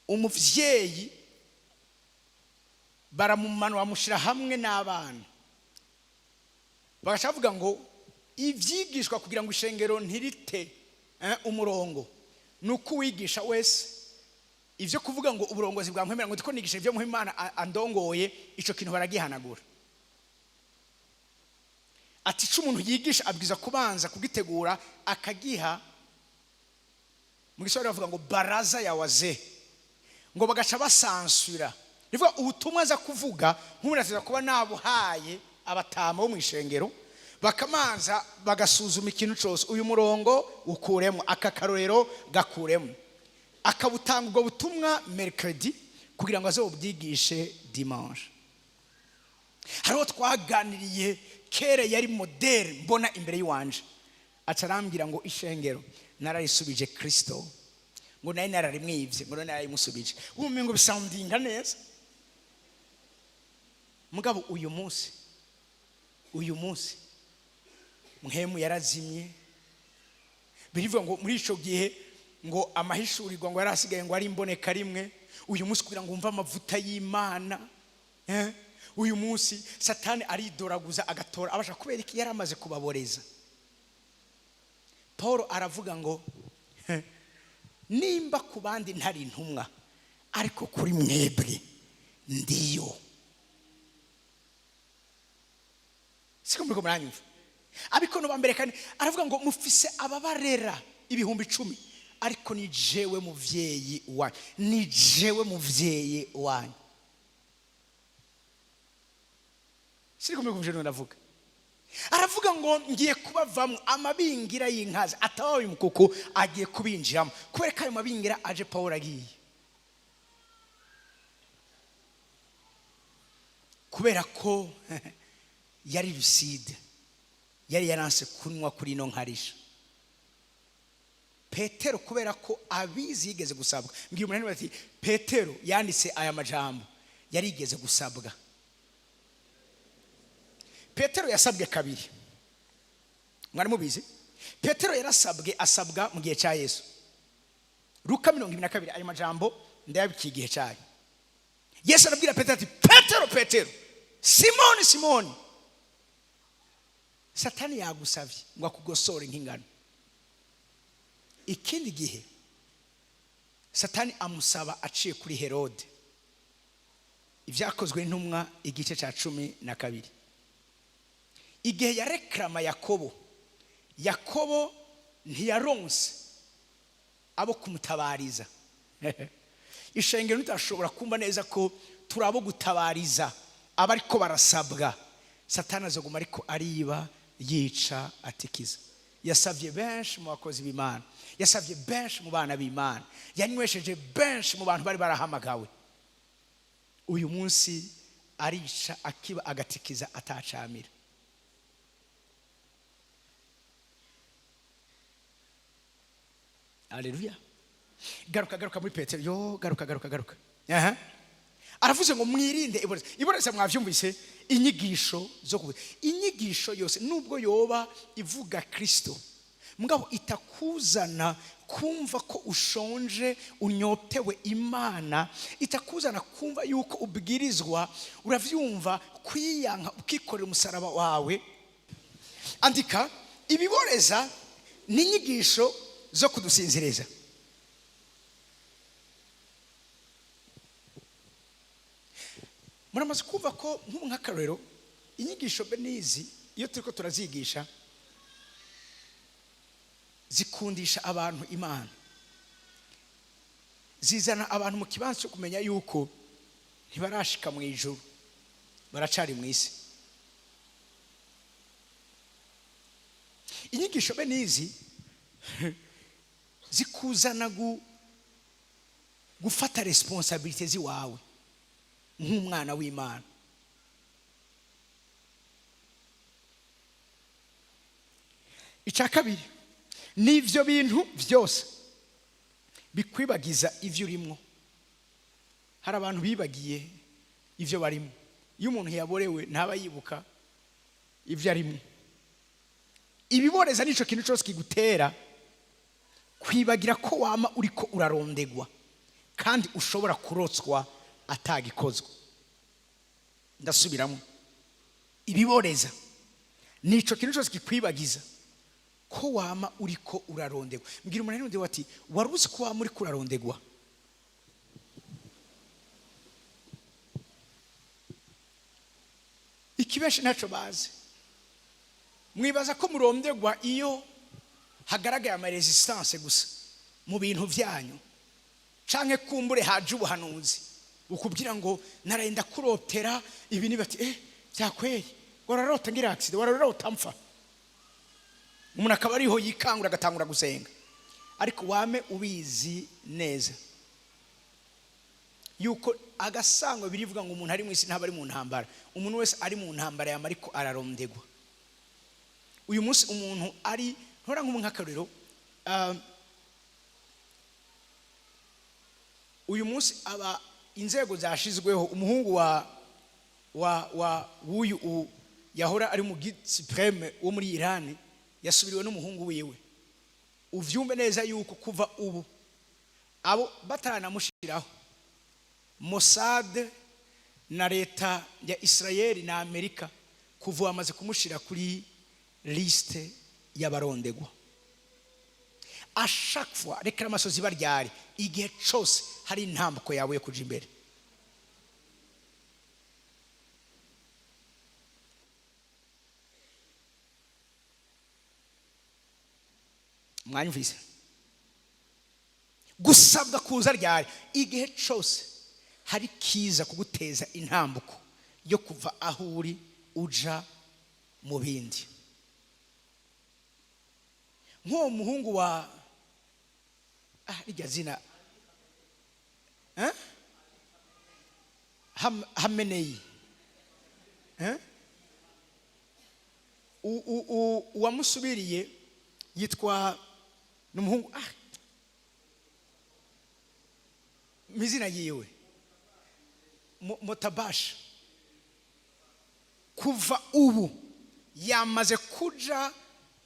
A: umuvyeyi baramumanura bamushira hamwe n'abana bagacavuga ngo ivyigishwa kugira ngo ishengero ntirite umurongo nuko wigisha wese ivyo kuvuga ngo uburongozi bwa nkwemera ngo ndiko nigisha ivyo muhimana andongoye ico kintu baragihanagura. Ati ico umuntu yigisha abwiza kubanza kugitegura akagiha mu giswahili bavuga ngo baraza ya wazee, ngo bagaca basansura. Nivuga ubutumwa za kuvuga nk'umuntu ateza kuba nabuhaye abatama bo mu ishengero bakamanza bagasuzuma ikintu cyose, uyu murongo ukuremo, aka karorero gakuremo, akabutanga ubwo butumwa mercredi kugira ngo azobubyigishe dimanche. Hariho twaganiriye kere yari moderne mbona imbere y'uwanje, acarambira ngo ishengero nararisubije Kristo, ngo naye nararimwivye, ngo narayimusubije. Ubumengo bisoundinga neza. Mugabo uyu munsi muhemu yarazimye. Birivuga ngo muri ico gihe ngo amahishurirwa ngo yarasigaye ngo ari imboneka rimwe. Uyu munsi kugira ngo umva amavuta y'Imana, uyu munsi Satani aridoraguza agatora abasha kubera iki yaramaze kubaboreza. Paulo aravuga ngo nimba ku bandi ntari intumwa ariko kuri mwebwe ndiyo. Siko muri ko muranyumva? Abikono bambere kandi aravuga ngo mufise ababarera 10,000 ariko ni jewe muvyeyi wanyu, ni jewe muvyeyi wanyu. Siko muri kumvira ndavuga. Aravuga ngo ngiye kubavamwe amabingira y'inkazi, atawaye umukuku agiye kubinjiramo. Kubera ko ayo mabingira aje Paulo agiye. Kubera ko yari lucide, yari yaranse kunywa kuri no nkarisha. Petero kubera ko abizi yigeze gusabwa. Ngiye umuntu bati Petero yanditse aya majambo yarigeze gusabwa. Petero yasabwe kabiri. Mwari mubizi? Petero yarasabwe asabwa mu gihe cya Yesu. Luka 22 ayo majambo ndayabiki gihe cyayo. Yesu arabwira Petero ati Petero, Simoni, Satani yagusavye ngo akugosore nk'ingano. Ikindi gihe Satani amusaba aciye kuri Herode. Ivyakozwe n'intumwa igice cya 12. Igihe yarekrama Yakobo ntiyaronse abo kumutabariza. Ishengero ntashobora kumva neza ko turabo gutabariza abariko barasabwa. Satani azoguma ariko ariba yica atikiza. Yasavye benshi mu bakozi b'Imana, yasavye benshi mu bana b'Imana, yanywesheje benshi mu bantu bari barahamagawe. Uyu munsi arica akiba agatikiza atacamira. Haleluya. Garuka muri Petero. Yo garuka. Aravuze ngo mwirinde iboreza mwavyumvise inyigisho zo kuvuga. Inyigisho yose nubwo yoba ivuga Kristo, mugabo itakuzana kumva ko ushonje unyotewe Imana, itakuzana kumva yuko ubwirizwa uravyumva kwiyanka ukikorera umusaraba wawe. Andika ibiboreza n'inyigisho zo kudusinziriza. Muramaze kumva ko nk'akarorero inyigisho benizi iyo turiko turazigisha zikundisha abantu Imana, zizana abantu mu kibanza cyo kumenya yuko ntibarashika mu ijuru, baracari mu isi. Inyigisho benizi zikuzana gufata responsabilité ziwawe nk'umwana w'Imana. Icya kabiri, n'ivyo bintu byose bikwibagiza ivyo urimo. Hari abantu bibagiye ivyo barimo. Iyo umuntu yaborewe ntaba yibuka ivyo arimo. Ibiboreza nico kintu cyose kigutera kwibagira ko wama uriko urarondegwa kandi ushobora kurotswa atagikozwe. Ndasubiramo. Ibiboreza nico kintu cyose kikwibagiza ko wama uriko urarondegwa. Mbwira umuntu n'undi wati waruzi ko wama uriko urarondegwa. Ikibeshi ntaco bazi. Mwibaza ko murondegwa iyo hagaragaye ama resistance gusa mu bintu vyanyu, canke kumbure haje ubuhanuzi ukubwira ngo narenda kurotera ibi nibati byakweri wararota ngira accident wararota mpfa. Umuntu akaba ariho yikangura agatangura gusenga, ariko wame ubizi neza yuko agasango birivuga ngo umuntu ari mu isi ntaba ari mu ntambara. Umuntu wese ari mu ntambara yama ariko ararondegwa. Uyu munsi umuntu ari ntora nk'akarero, uyu munsi aba inzego zashizweho, umuhungu wa wuyu yahora ari mu supreme wo muri Iran yasubiriwe n'umuhungu wiwe. Uvyumve neza yuko kuva ubu abo batanamushiraho Mossad na leta ya Israel na Amerika kuva amaze kumushira kuri liste y'abarondegwa. A chaque fois reka amasozi baryari igihe cyose hari intambuko yawe yo kuja imbere. Mwanyumvise? Gusabwa kuza ryari igihe cyose hari kiza kuguteza intambuko yo kuva aho uri uja mu bindi. Nko muhungu wa rijya zina Hamenei uwamusubiriye yitwa n'umuhungu mizina yiwe Motabash. Kuva ubu yamaze kuja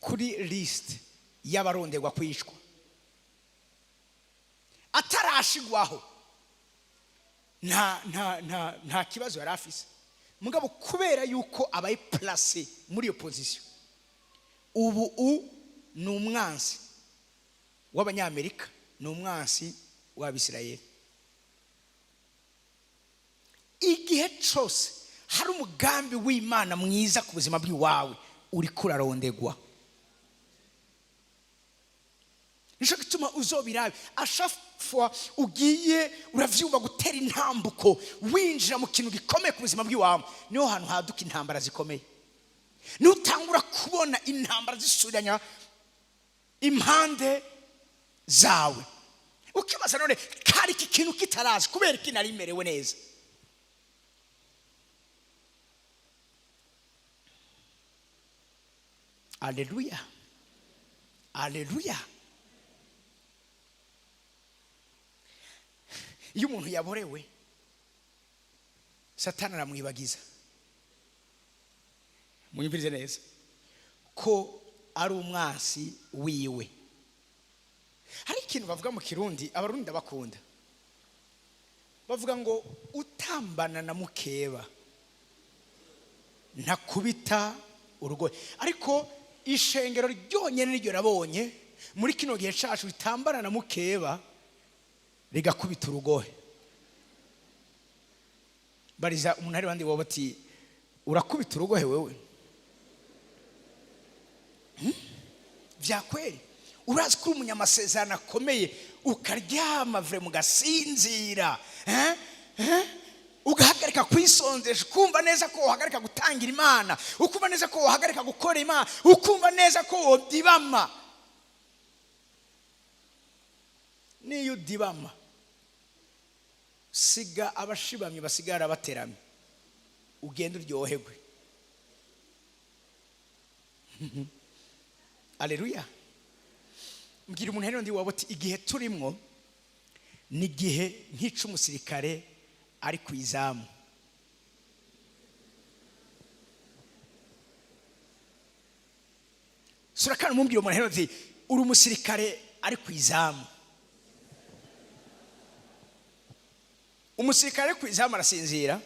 A: kuri list y'abarondegwa kwishwa atarashigwaho. nta kibazo yari afise, mugabo kubera yuko abaye placé muri iyo position ubu ni umwansi w'abanyamerika, ni umwansi w'Abisirayeli. Igihe cyose hari umugambi w'Imana mwiza ku buzima bw'iwawe uri kurarondegwa. Nisho gituma uzobirabe ashafwa ugiye uravyumva gutera intambuko winjira mu kintu gikomeye ku buzima bw'iwawe, niho hantu haduka intambara zikomeye. Nutangura kubona intambara zisubiranya impande zawe, ukibaza none kari iki kintu kitarazi kubera iki nari merewe neza. Haleluya, haleluya. Iyo umuntu yaborewe Satani aramwibagiza. Munyumvirize neza ko ari umwansi wiwe. Hari ikintu bavuga mu Kirundi, abarundi bakunda, bavuga ngo utambana na mukeba ntakubita urugohe. Ariko ishengero ryonyene niryo rabonye muri kino gihe cacu ritambana na mukeba rigakubita urugohe. Bariza umuntu ari bandi wabati urakubita urugohe wewe? Vyakweli urazi ko umunyamasezerano akomeye ukaryama vre mugasinzira ugahagarika kwisonzesha, ukumva neza ko uhagarika gutangira Imana, ukumva neza ko uhagarika gukora Imana, ukumva neza ko udibama. Niyo udibama siga abashibamye basigara baterame, ugenda uryoherwe. Haleluya. Mbwira umuntu hano ndi waboti igihe turimwo ni gihe nk'icumusirikare ari kwizamu. Surakana mumbwira umuntu hano ndi uri umusirikare ari kwizamu. Umusirikare kwizamu arasinzira,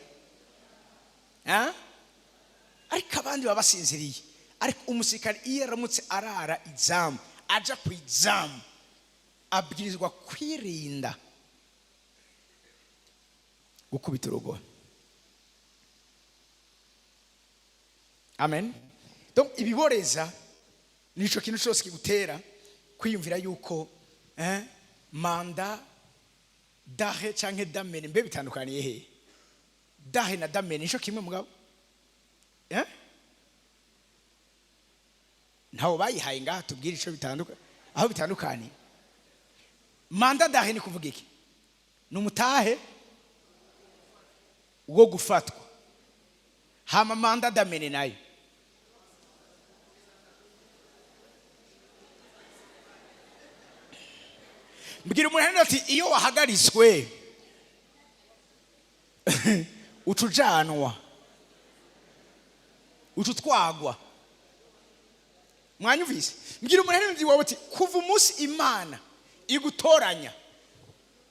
A: ariko abandi baba basinziriye. ariko umusirikare iyo aramutse arara izamu aja ku izamu abwirizwa kwirinda gukubita urugo. Amen. Donc ibiboreza nico kintu cyose kigutera kwiyumvira yuko manda dahe canke damene mbe bitandukaniye he? Dahe na damene nico kimwe mugabo? Ntaho bayihaye ngaha tubwire ico bitandukanye aho bitandukaniye. Manda dahe ni kuvuga iki? Numutahe wo gufatwa. Hama manda damene nayo mbwira umuntu ati iyo wahagariswe utujanwa ututwagwa. Mwanyumvise? Mbwira umuntu wawe ati kuva umunsi Imana igutoranya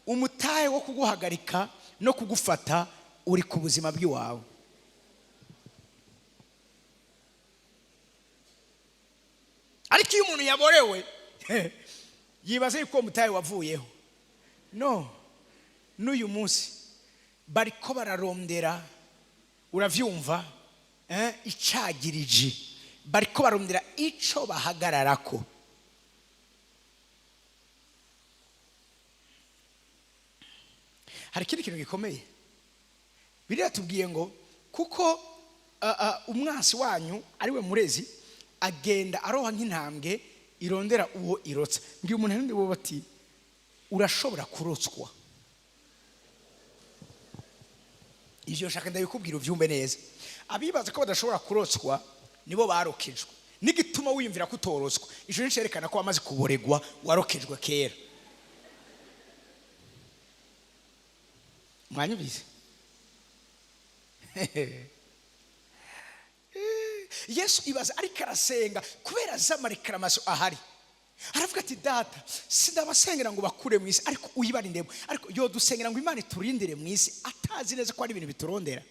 A: umutahe wo kuguhagarika no kugufata uri ku buzima bw'iwawe. Ariko iyo umuntu yaborewe yibaza yuko umutahe wavuyeho. No, n'uyu munsi bariko bararondera, uravyumva, icagiriji bariko barondera ico bahagararako. Hari ikindi kintu gikomeye Bibiliya tubwiye ngo kuko umwansi wanyu ariwe murezi agenda aroha nk'intambwe irondera uwo irotsa. Mbwira umuntu ndi wo bati urashobora kurotswa. Ivyo shaka ndabikubwira uvyumve neza. Abibaza ko badashobora kurotswa nibo barokejwe. Nigituma wiyumvira kutorotswa ico nicerekana ko wamaze kuboregwa warokejwe kera. Mwanyumvise? Yesu ibaza ariko arasenga kubera z'amareklamasyo ahari. Aravuga ati data sindabasengera ngo bakure mu isi ariko uyibarindemo, ariko yo dusengera ngo Imana iturindire mu isi atazi neza ko ari ibintu biturondera.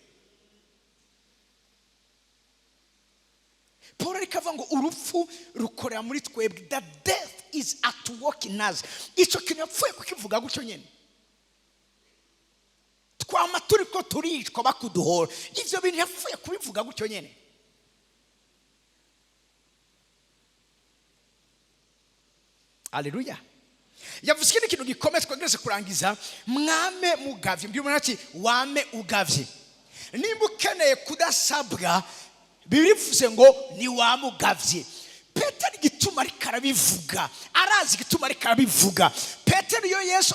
A: Paul ariko avuga ngo urupfu rukorera muri twebwe, that death is at work in us. Ico kintu yapfuye kukivuga gutyo nyene. Twama turiko turicwa bakuduhora. Ivyo bintu yapfuye kubivuga gutyo nyene. Haleluya. Yavuze ikindi kintu gikomeye twageze kurangiza, mwame mugavye. Mbwira umuntu ati wame ugavye. Nimba ukeneye kudasabwa bivuze ngo ni wamugavye. Petero igituma ariko arabivuga, arazi igituma ariko arabivuga. Petero iyo Yesu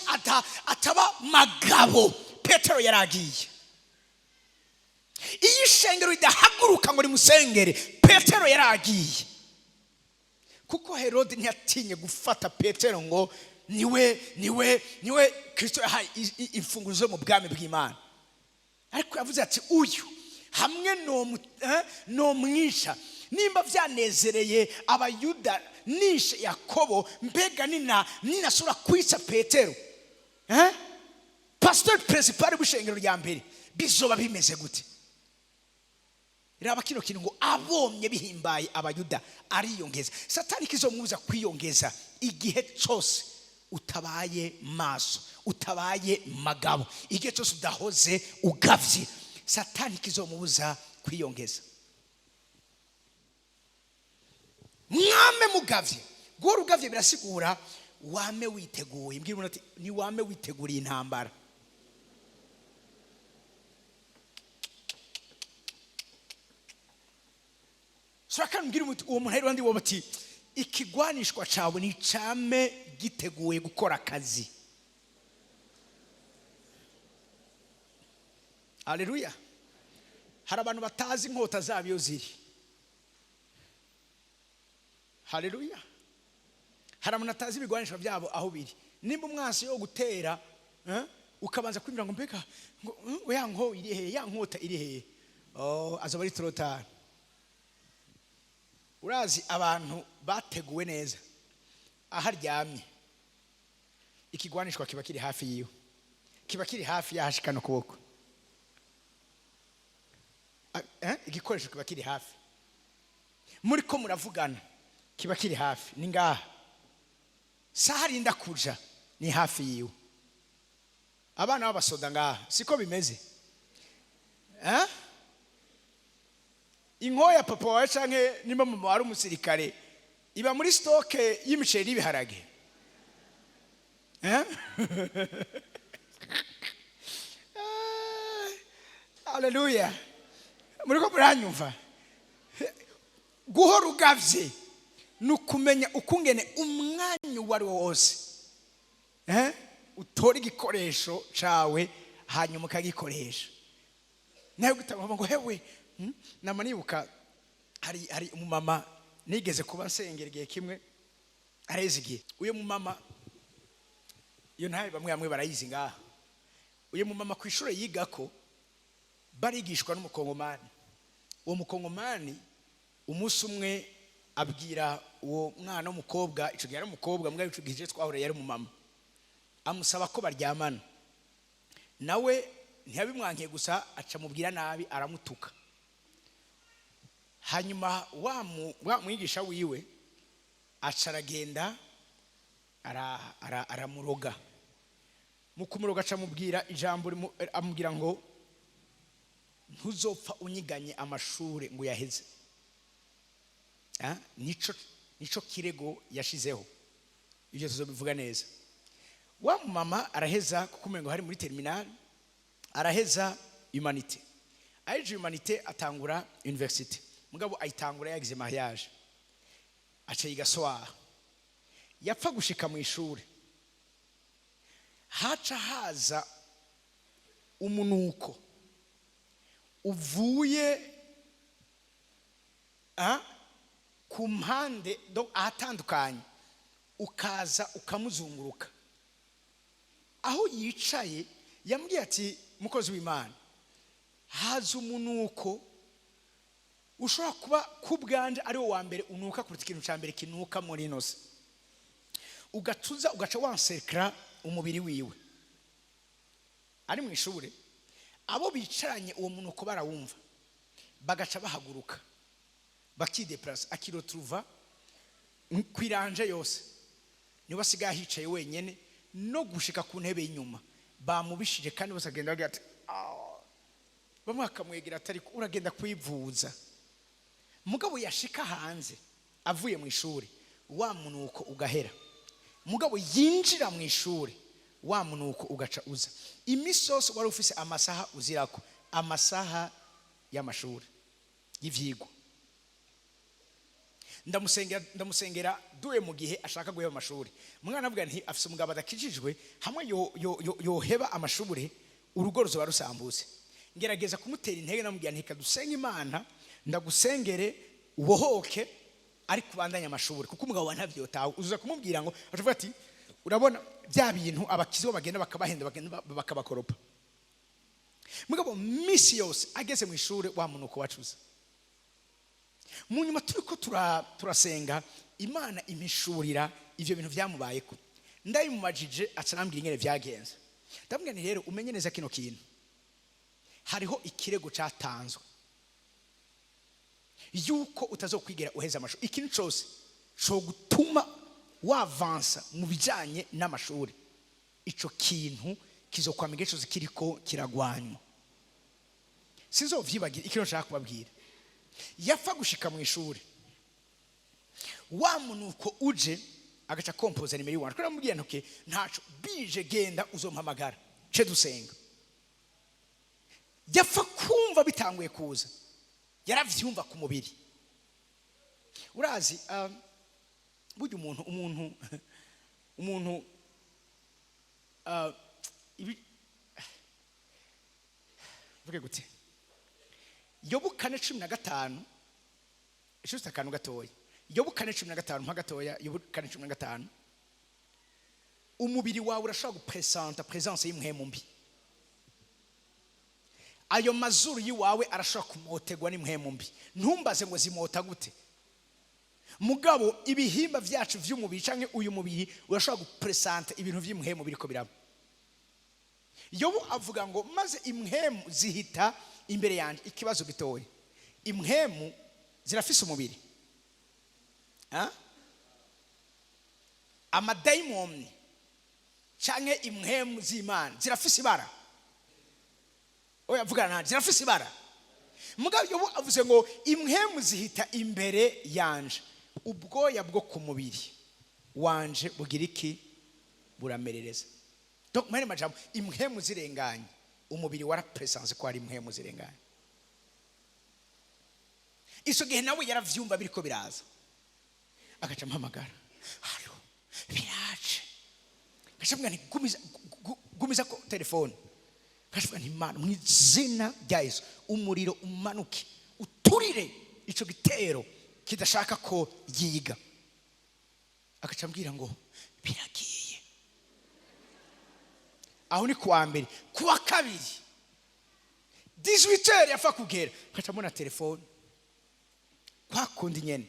A: ataba magabo, Petero yaragiye. Iyi shengero idahaguruka ngo rimusengere, Petero yaragiye. Kuko Herode ntiyatinye gufata Petero ngo niwe Kristo yahaye imfunguzo mu bwami bw'Imana. Ariko yavuze ati uyu hamwe no mwisha nimba byanezereye abayuda nishe Yakobo, mbega ninasura kwisa Petero pastor principal w'ishengero rya mbere bizoba bimeze gute? Iraba kino kintu ngo abomye bihimbaye abayuda ariyongeza. Satani kizomubuza kwiyongeza igihe cyose utabaye maso, utabaye magabo, igihe cyose udahoze ugavye, Satani kizomubuza kwiyongeza. Mwame mugavye. Gora ugavye birasigura wame witeguye. Mbwira umuntu ati ni wame witeguriye intambara. Saka mbwira uwo muntu rero ndi wo bati ikigwanishwa cawe ni came giteguye gukora akazi. Haleluya. Hari abantu batazi inkota zabyo ziri. Haleluya. Hari abantu batazi ibigwanishwa byabo aho biri. Nimba umwasi yo gutera ukabanza kwimira ngo mbega ngo ya nko iri he, ya nkota iri he, azoba ari trotara. Urazi abantu bateguwe neza aharyamye ikigwanishwa kiba kiri hafi yiwe, kiba kiri hafi yahashikana kuboko, igikoresho kiba kiri hafi. muri ko muravugana kiba kiri hafi ni ngaha saharinda kuja ni hafi yiwe abana b'abasoda ngaha siko bimeze inkoya papa wawe canke nimba mama wari umusirikare iba muri stoke y'imiceri y'ibiharage Haleluya muri ko muranyumva guhora ugavye nukumenya ukungene umwanya wari wose utora igikoresho cawe hanyuma ukagikoresha nayo gutanga ngo hewe nama nibuka hari umumama nigeze kuba nsengera igihe kimwe arezigiye uyo mumama iyo ntaye bamwe barayizi ngaha uyo mumama ku ishure yigako barigishwa n'umukongomani uwo mukongomani umunsi umwe abwira uwo mwana w'umukobwa ico gihe ari umukobwa mbwa ico gihe twahura yari umumama amusaba ko baryamana nawe ntiyabimwankiye gusa aca mubwira nabi aramutuka hanyuma wa mwigisha wiwe aca aragenda aramuroga mu kumuroga aca mubwira ijambo amubwira ngo ntuzopfa unyiganye amashure ngo yaheze nico kirego yashizeho ibyo tuzobivuga neza wa mama araheza kukumengo hari muri terminal araheza humanité aje humanité atangura université mugabo ayitangura yagize mariage aca yigasoa yapfa gushika mu ishure haca haza umunuko uvuye ku mpande ahatandukanye ukaza ukamuzunguruka aho yicaye yambwiye ati mukozi w'Imana haza umunuko ushobora kuba kubwanje ari wo wa mbere unuka kuruta ikintu ca mbere kinuka muri nose ugaca wansekra umubiri wiwe ari mu ishure abo bicaranye uwo munuko barawumva bagaca bahaguruka bakideplace akirotruva kwiranje yose niba asigaye hicaye wenyene no gushika ku ntebe y'inyuma bamubishije kandi bose agenda bagira ati bamwe akamwegera atari uragenda kwivuza mugabo yashika hanze avuye mu ishure wa munuko ugahera mugabo yinjira mu ishure wa munuko ugaca uza imisoso wari ufise amasaha uzirako amasaha y'amashure y'ivyigwa ndamusengera duwe mu gihe ashaka guheba amashuri umwana avuga nti afise umugabo adakijijwe hamwe yoheba amashuri urugo ruzoba rusambutse ngerageza kumutera intege namubwira nti kadusenga Imana ndagusengere ubohoke ari kubandanya amashuri kuko umugabo wa ntavyotawe uzuza kumubwira ngo avuga ati urabona bya bintu abakizo bagenda bakabahenda bagenda bakabakoropa mugabo misi yose ageze mu ishure wa munuko wacuza mu nyuma turiko turasenga Imana imishurira ivyo bintu byamubayeko ndayimumajije acanambwira ingene vyagenze ndabwira ni rero umenye neza kino kintu hariho ikirego catanzwe yuko utazokwigira uheza amashuri ikintu cyose cyo gutuma wavansa mu bijanye n'amashuri ico kintu kizokwamiga cyose kiriko kiragwanywa sizovyibagira ikintu nshaka kubabwira yapfa gushika mu ishuri wa munuko uje agaca kompoza nimero y'uwantu kora mubwiye ntoke ntaco bije genda uzompamagara ce dusenga yapfa kumva bitanguye kuza yaravyumva ku mubiri urazi burya umuntu vuge gute Yobu 4:15 ishusho akantu gatoya Yobu 4:15 mpa gatoya Yobu 4:15 umubiri wawe urashobora gupresenta presence y'imwemu mbi ayo mazuru yiwawe arashobora kumotegwa n'imwemu mbi ntumbaze ngo zimota gute mugabo ibihimba vyacu vy'umubiri canke uyu mubiri urashobora gupresenta ibintu vy'imwemu biriko biraba Yobu avuga ngo maze imwemu zihita imbere yanje ikibazo gitoya imwemu zirafise umubiri amadayimoni canke impwemu z'Imana zirafise ibara. Oya vugana nanje zirafise ibara. Mugabo Yobu avuze ngo impwemu zihita imbere yanje, ubwoya bwo ku mubiri wanje bugira iki? Buramerereza. Donc mwene majambo impwemu zirenganye, umubiri wara presence ko ari impwemu zirenganye. Iso gihe nawe yaravyumva biriko biraza, agaca mpamagara, halo biraje, gashabwa nti gumiza ko telefone, gashabwa nti Mana mw'izina rya Yesu umuriro umanuke uturire ico gitero kidashaka ko yiga. Agaca mbwira ngo biragiye. Aho ni kuwa mbere. Kuwa kabiri 18h yafa kugera, gaca mbona telefone kwa kundi nyene.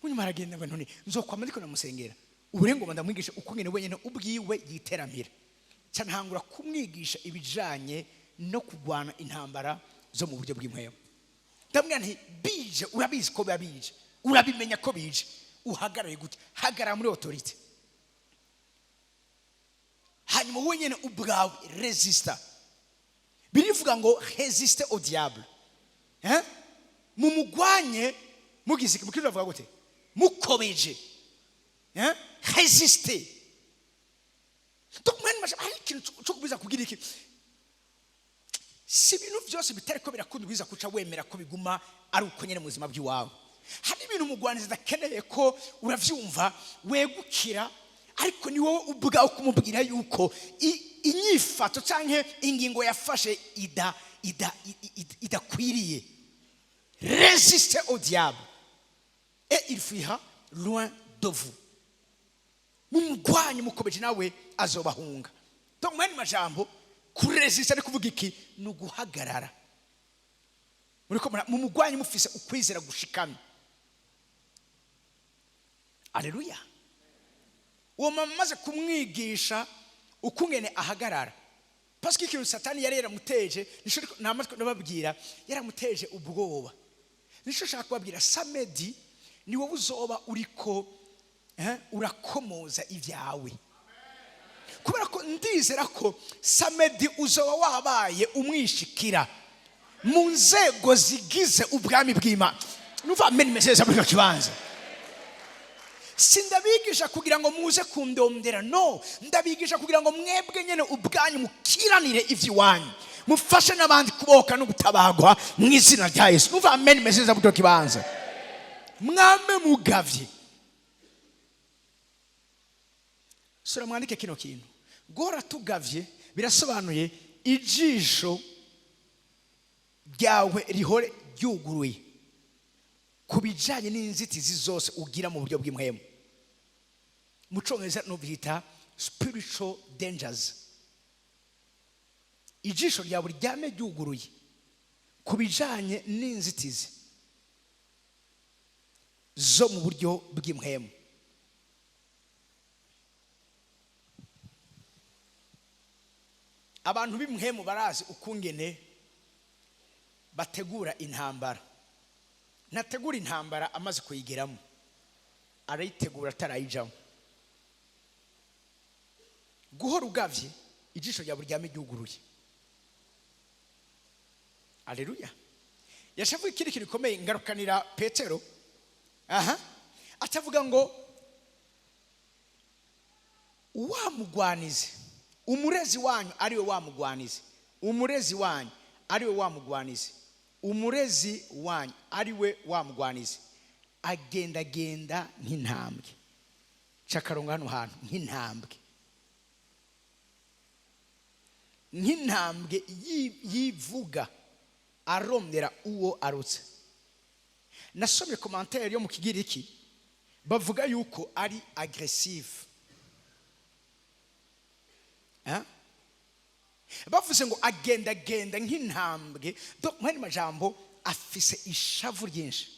A: Munyuma aragenda ngo none nzokwama ndiko namusengera, uburengo ndamwigisha uko ngene wenyene ubwiwe yiteramira. Cyane hangura kumwigisha ibijanye no kugwana intambara zo mu buryo bw'impwemu. Ndamwira nti bije, urabizi ko babije, urabimenya ko bije, uhagaraye gute? Hagara muri autorité. Hanyuma wenyene ubwawe resista. Birivuga ngo resiste au diable. Mumugwanye mugize mukiro bavuga gute? Mukobeje. Résister. Donc mwene maje ari ikintu cyo kubiza kugira iki? Si ibintu byose bitari ko birakunda ubiza kuca wemera ko biguma ari uko nyene mu buzima bw'iwawe. Hari ibintu umugwaniza dakeneye ko uravyumva wegukira, ariko ni wowe ubwawe kumubwira yuko inyifato canke ingingo yafashe idakwiriye. Résistez au diable et il fuira loin de vous. Mumugwanye mukobeje nawe azobahunga. Donc mwene majambo kuresista ni kuvuga iki? Nuguhagarara. Muriko mumugwanye mufise ukwizera gushikami. Haleluya. Uwo mama maze kumwigisha ukungene ahagarara. Parce que ikintu Satani yari yaramuteje, nisho namatwe nababwira, yaramuteje ubwoba. Nisho shaka kubabwira samedi ni wowe uzoba uriko urakomoza ivyawe. Kubera ko ndizera ko samedi uzoba wabaye umwishikira mu nzego zigize ubwami bw'Imana. Nuva meni meseza muri kibanza. Sindabigisha kugira ngo muze kundondera, no, ndabigisha kugira ngo mwebwe nyene ubwanyu mukiranire ivy'iwanyu, mufashe n'abandi kuboka no gutabagwa mu izina rya Yesu. Nuva amen meseza muri kibanza. Mwame mugavye. Sura mwandike kino kintu. Gora tugavye birasobanuye ijisho ryawe rihore ryuguruye kubijanye n'inzitizi zose ugira mu buryo bw'impwemu. Mu Congereza no bita spiritual dangers. Ijisho ryawe ryame ryuguruye kubijanye n'inzitizi zo mu buryo bw'impwemu. Abantu b'impwemu barazi ukungene bategura intambara. Nategura intambara amaze kuyigeramo, arayitegura atarayijamo. Guhora ugavye ijisho rya buri ryame ryuguruye. Haleluya. Yashavuye ikindi kintu gikomeye ngarukanira Petero. Atavuga ngo wamugwanize, umurezi wanyu ariwe wamugwanize, umurezi wanyu ariwe wamugwanize, umurezi wanyu ariwe wamugwanize. Agenda nk'intambwe. Cakaronga hano hantu nk'intambwe. Nk'intambwe yivuga aromera uwo arutse. Nasomye commentaire yo mu Kigiriki bavuga yuko ari aggressive. Bavuze ngo agenda nk'intambwe. Donc mwene majambo afise ishavu ryinshi,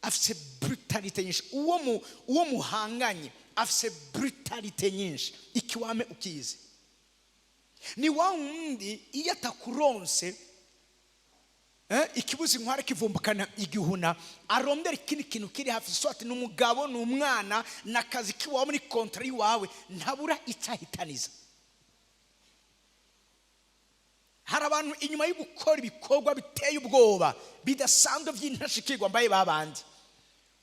A: afise brutalite nyinshi. Uwo muhanganye afise brutalite nyinshi. Ikiwame ukizi ni wa wundi iyo atakuronse ikibuzi inkware kivumbukana igihuna arondera ikindi kintu kiri hafi swati n'umugabo n'umwana nakazi kiwawe muri kontra yiwawe ntabura icahitaniza. Hari abantu inyuma yo gukora ibikorwa biteye ubwoba bidasanzwe by'intashikirwa mbaye babandi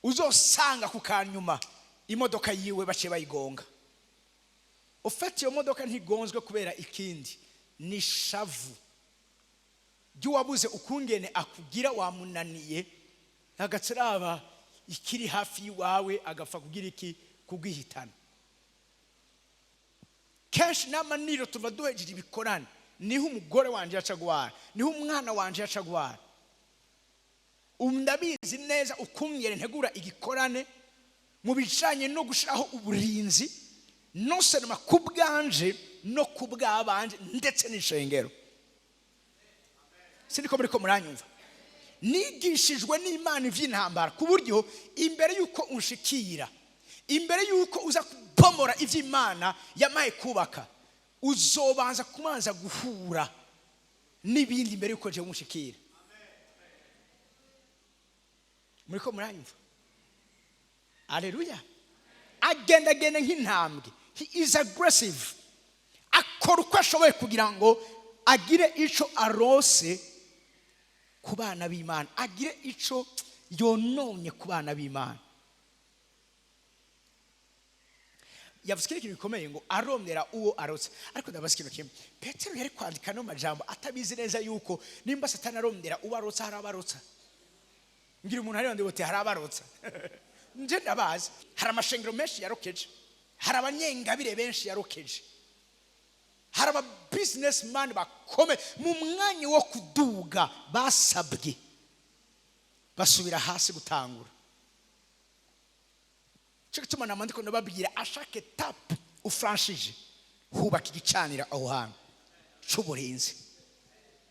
A: uzosanga ku kanyuma imodoka yiwe bace bayigonga. Ufite iyo modoka ntigonzwe kubera ikindi ni shavu wabuze ukungene akugira wamunaniye agatsiraba ikiri hafi yiwawe agapfa kugira iki kugwihitana. Kenshi n'amaniro tuva duhejeje ibikorane niho umugore wanje yacagwara niho umwana wanje yacagwara. Ndabizi neza ukumyere ntegura igikorane mu bijanye no gushiraho uburinzi no senema kubwanje no kubwabanje ndetse n'ishengero. Siniko muri ko muranyumva nigishijwe n'Imana ivy'intambara ku buryo imbere yuko unshikira imbere yuko uza kubomora ivy'Imana yamaye kubaka uzobanza kumanza guhura n'ibindi imbere yuko je unshikira. Muri ko muranyumva? Haleluya. Agenda nk'intambwe. He is aggressive. Akora uko ashoboye kugira ngo agire ico arose ku bana b'Imana, agire ico yononye ku bana b'Imana. Yavuze ikintu gikomeye ngo arondera uwo arotse. Ariko ndabasikira kimwe, Petero yari kwandika no majambo atabizi neza yuko nimba Satani arondera uwo arotse hari abarotsa. Ngira umuntu ari ndebote hari abarotsa. Nje ndabazi hari amashengero menshi yarokeje, hari abanyengabire benshi yarokeje, hari aba businessman bakome mu mwanya wo kuduga basabwe basubira hasi gutangura. Cyo gituma namandiko ndababwira ashake tap ufranchije hubaka igicanira aho hantu cy'uburinzi.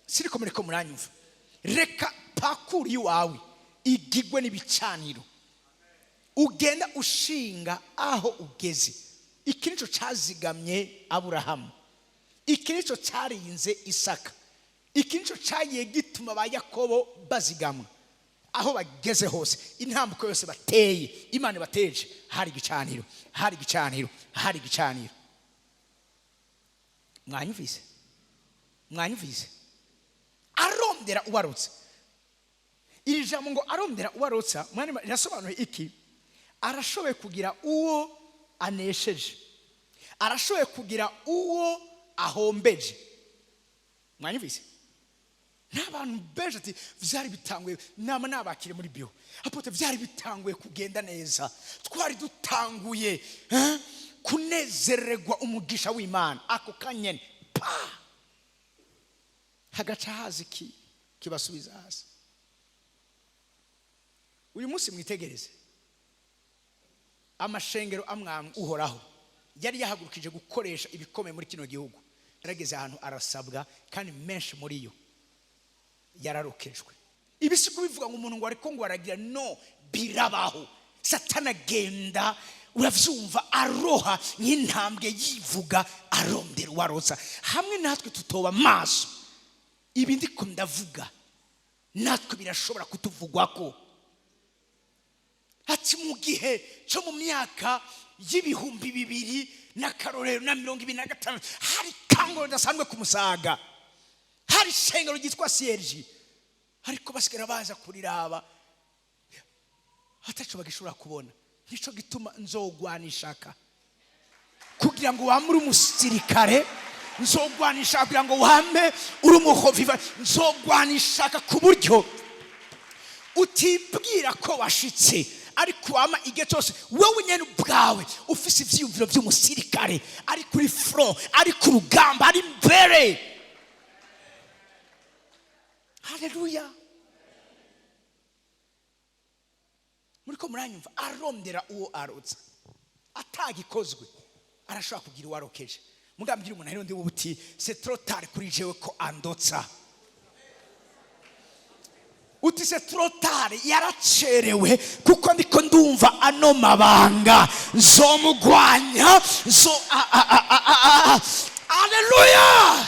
A: Siriko muri ko muranyumva? Reka pakuri wawe igigwe n'ibicaniro ugenda ushinga aho ugeze. Iki nico cazigamye Aburahamu, iki nico carinze Isaka, iki nico cagiye gituma ba Yakobo bazigamwa. Aho bageze hose intambuko yose bateye Imana bateje hari gicaniro, hari gicaniro, hari gicaniro. Mwanyumvise? Mwanyumvise? Arondera uwarotse. Iri jambo ngo arondera uwarotsa mwana yasobanuye iki? Arashoboye kugira uwo anesheje, arashoboye kugira uwo ahombeje. Mwanyumvise? N'abantu benshi ati vyari bitanguye nama nabakire muri bio apote vyari bitanguye kugenda neza, twari dutanguye kunezererwa umugisha w'Imana. Ako kanyene pa hagaca hazi kibasubiza hasi. Uyu munsi mwitegereze amashengero amwamwe uhoraho yari yahagurukije gukoresha ibikomeye muri kino gihugu. Yarageze ahantu arasabwa kandi menshi muri yo yararokejwe. Ibisigo bivuga ngo umuntu ngo ariko ngo aragira no birabaho. Satana agenda uravyumva aroha nk'intambwe yivuga arondera uwarotsa. Hamwe natwe tutoba maso ibi ndiko ndavuga natwe birashobora kutuvugwako. Ati mu gihe cyo mu myaka y'ibihumbi 2025 hari kangoro dasanzwe ku Musaga, hari shengero gitwa CRG, ariko basigara baza kuriraba hatacho bagishobora kubona. Nico gituma nzogwanishaka kugira ngo wamure umusirikare, nzogwanishaka kugira ngo wame uri umuhoviva, nzogwanishaka ku buryo utibwira ko washitse ariko wama igihe cyose wowe nyene ubwawe ufise ivyiyumviro by'umusirikare ari kuri front, ari ku rugamba, ari mbere. Haleluya. Muriko muranyumva? Arondera uwo arotsa atagikozwe arashobora kugira uwarokeje. Mugambira umuntu ari ndi ubuti c'est trop tard kuri jewe ko andotsa. Uti c'est trop tard yaracerewe kuko ndiko ndumva ano mabanga nzomugwanya Haleluya.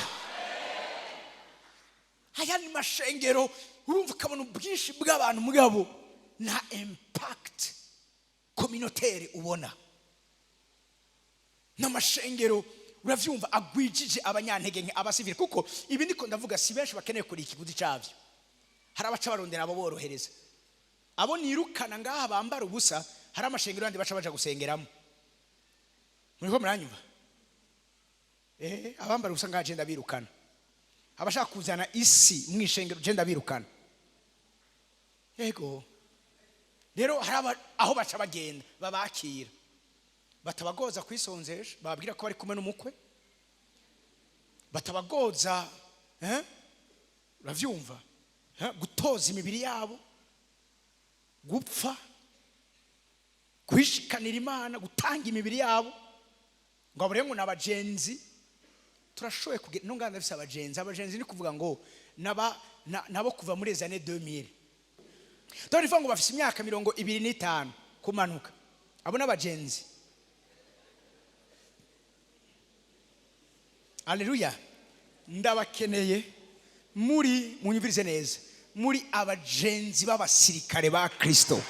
A: ayandi mashengero urumva ukabona ubwinshi bw'abantu mugabo nta impact communautaire ubona. N'amashengero uravyumva agwijije abanyantege nke abasivile, kuko ibi ndiko ndavuga si benshi bakeneye kuri ikiguzi cyavyo. Hari abaca barondera abo borohereza, abo nirukana ngaha bambara ubusa, hari amashengero yandi baca baja gusengeramo. Muriko muranyumva? Abambara ubusa ngaha agenda birukana, abashaka kuzana isi mwishengero agenda birukana. Yego rero hari aho baca bagenda babakira, batabagoza kwisonzesha, bababwira ko bari kumwe n'umukwe, batabagoza uravyumva, gutoza imibiri yabo, gupfa, kwishikanira Imana, gutanga imibiri yabo. Ngo aburengo n'abagenzi turashoye kugira ntunganda bise abagenzi ni kuvuga ngo nabo kuva muri zane 2000 Dore ngo bafise imyaka 25 kumanuka, abo n'abagenzi. Haleluya. Ndabakeneye muri munyumvirize neza, muri abagenzi b'abasirikare ba Kristo.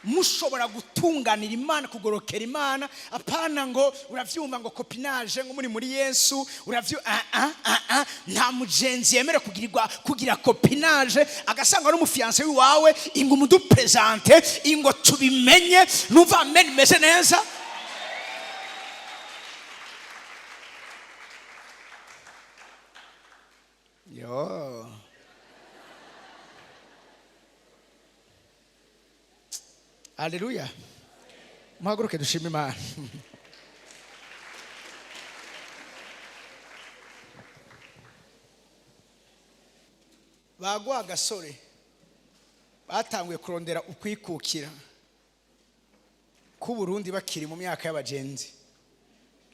A: Mushobora gutunganira Imana, kugorokera Imana, apana ngo uravyumva ngo copinage ngo muri Yesu uravyo nta mugenzi yemere kugira copinage agasanga n'umufiance wawe ingo mudupresente ingo tubimenye numva amen meze neza. Yo Haleluya. Muhaguruke dushime Imana. Bagwa agasore batanguye kurondera ukwikukira ku Burundi bakiri mu myaka y'abagenzi.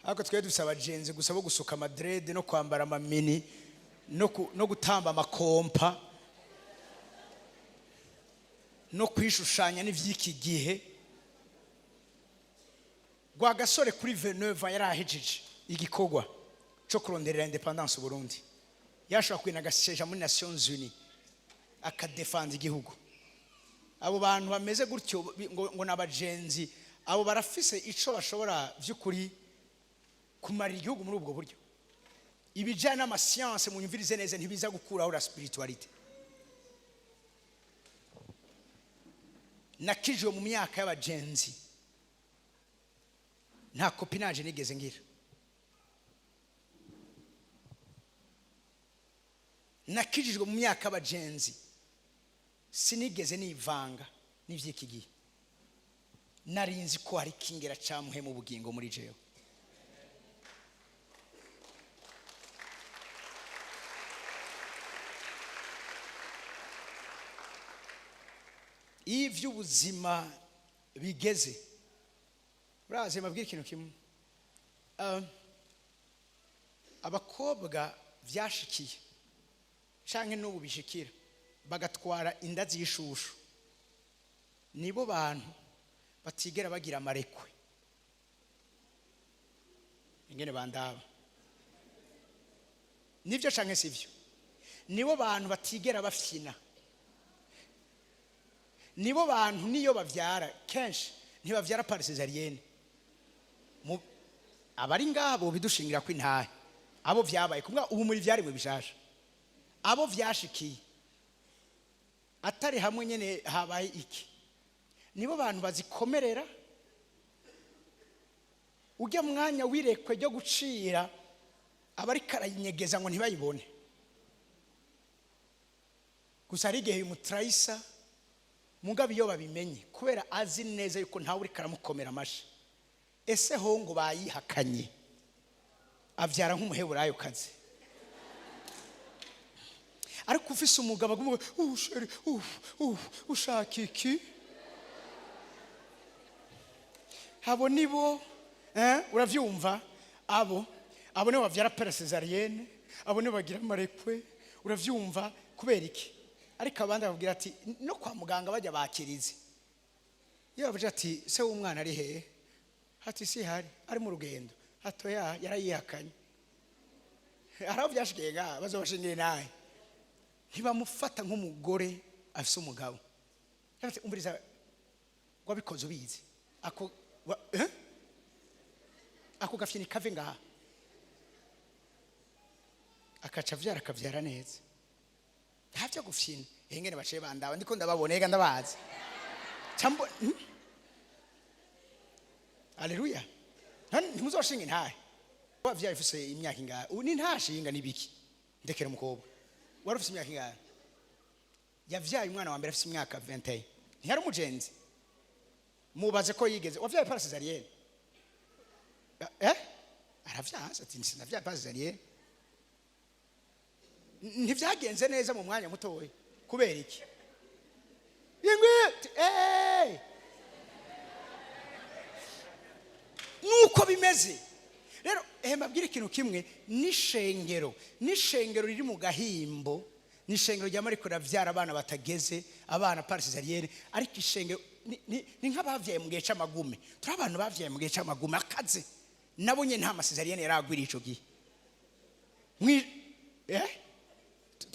A: Ariko twe dusaba abagenzi gusa bo gusuka madrede no kwambara amamini no gutamba amakompa no kwishushanya n'ivyiki gihe. Gwa gasore kuri 29 yarahejije igikorwa cyo kuronderera independence Burundi. Yashobora kwina gasheja muri Nations Unies akadefend igihugu. Abo bantu bameze gutyo ngo nabagenzi, abo barafise ico bashobora vy'ukuri kumarira igihugu muri ubwo buryo. Ibijana n'ama science munyumvirize neza ntibiza gukuraho la spiritualité. Nakijwe mu myaka y'abagenzi, nta copinage nigeze ngira. Nakijijwe mu myaka y'abagenzi, sinigeze nivanga n'ivyiki gihe. Narinzi ko hari kingera camuhe mu bugingo muri jewe. Ivyo ubuzima bigeze, uraze mabwira ikintu kimwe. Abakobwa vyashikiye canke n'ubu bishikira bagatwara inda z'ishushu, nibo bantu batigera bagira amarekwe. Ingene bandaba nivyo canke sivyo? Nibo bantu batigera bafyina. Nibo bantu niyo bavyara kenshi ntibavyara par césarienne. Abari ngabo bidushingira ko intahe, abo vyabaye kumwa ubu muri vyari mu bishasha, abo vyashikiye atari hamwe nyene habaye iki, nibo bantu bazikomerera. Ujya mwanya wirekwe ryo gucira abari karayinyegeza ngo ntibayibone. Gusa ari gihe umutraisa mugabe iyo babimenye kubera azi neza yuko ntawe uri karamukomera amashi. Ese ho ngo bayihakanye avyara nk'umuheburayo kazi. Ariko ufise umugabo agumwe sheri ushaka iki? Abo nibo uravyumva, abo nibo bavyara par césarienne, abo nibo bagira amarekwe. Uravyumva kubera iki? Ariko abandi bavugira ati no kwa muganga bajya bakirize. Iyo bavuga ati se w'umwana ari hehe? Ati si hari, ari mu rugendo. hatoya yarayihakanye araho byashikiye ga bazobashingiye nawe ntibamufata nk'umugore afise umugabo cyangwa umviriza wabikoze ubizi ako gafyini kave ngaha akaca akavyara neza ntavyo gufyina engene baciye bandawe ndiko ndababoneka ndabazi cambo Haleluya ntimuzoshinga intahe wavyaye ufise imyaka ingahe ni ntashinga nibiki ndekera umukobwa wari ufise imyaka ingahe yavyaye umwana wa mbere afise imyaka 21 ntiyari umujenzi mubaze ko yigeze wavyaye par césarienne aravyanse ati sinavyaye par césarienne ntivyagenze neza mu mwanya mutoya kubera iki yengwe nuko bimeze rero mbabwira ikintu kimwe nishengero riri mu gahimbo nishengero rya mariko ravyara abana batageze abana par césarienne ariko ishengero ni nk'abavyaye mu gihe c'amagume turi abantu bavyaye mu gihe c'amagume akaze nabo nyene nta césarienne yaragwira ico gihe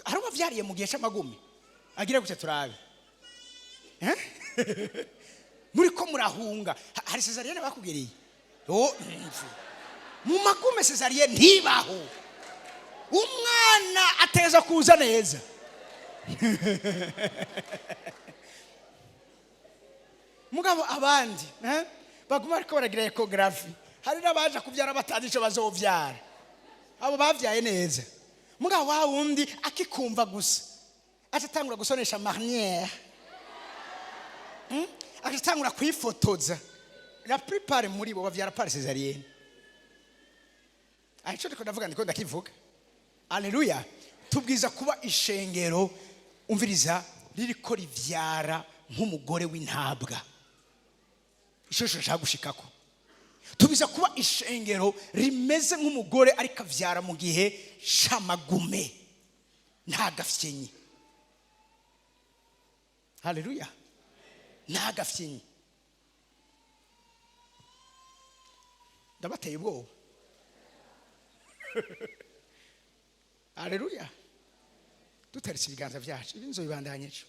A: hari abavyariye mu gihe c'amagume agira gute turabe muri ko murahunga hari césarienne bakugiriye mu magume césarienne ntibaho umwana ateza kuza neza mugabo abandi baguma ariko baragira ecography hari n'abaje kuvyara batazi ico bazovyara abo bavyaye neza mugabo wa wundi akikumva gusa atatangura gusonesha marnière atatangura kwifotoza la plupart muri bo bavyara par césarienne ayico ndiko ndavuga ndiko ndakivuga Haleluya tubwiza kuba ishengero umviriza ririko rivyara nk'umugore w'intabwa ishusho shagushikako tubiza kuba ishengero rimeze nk'umugore ariko avyara mu gihe c'amagume nta gafyenyi Haleluya nta gafyenyi ndabateye ubwoba Haleluya dutaretse ibiganza vyacu ibinzo bibandanye cyo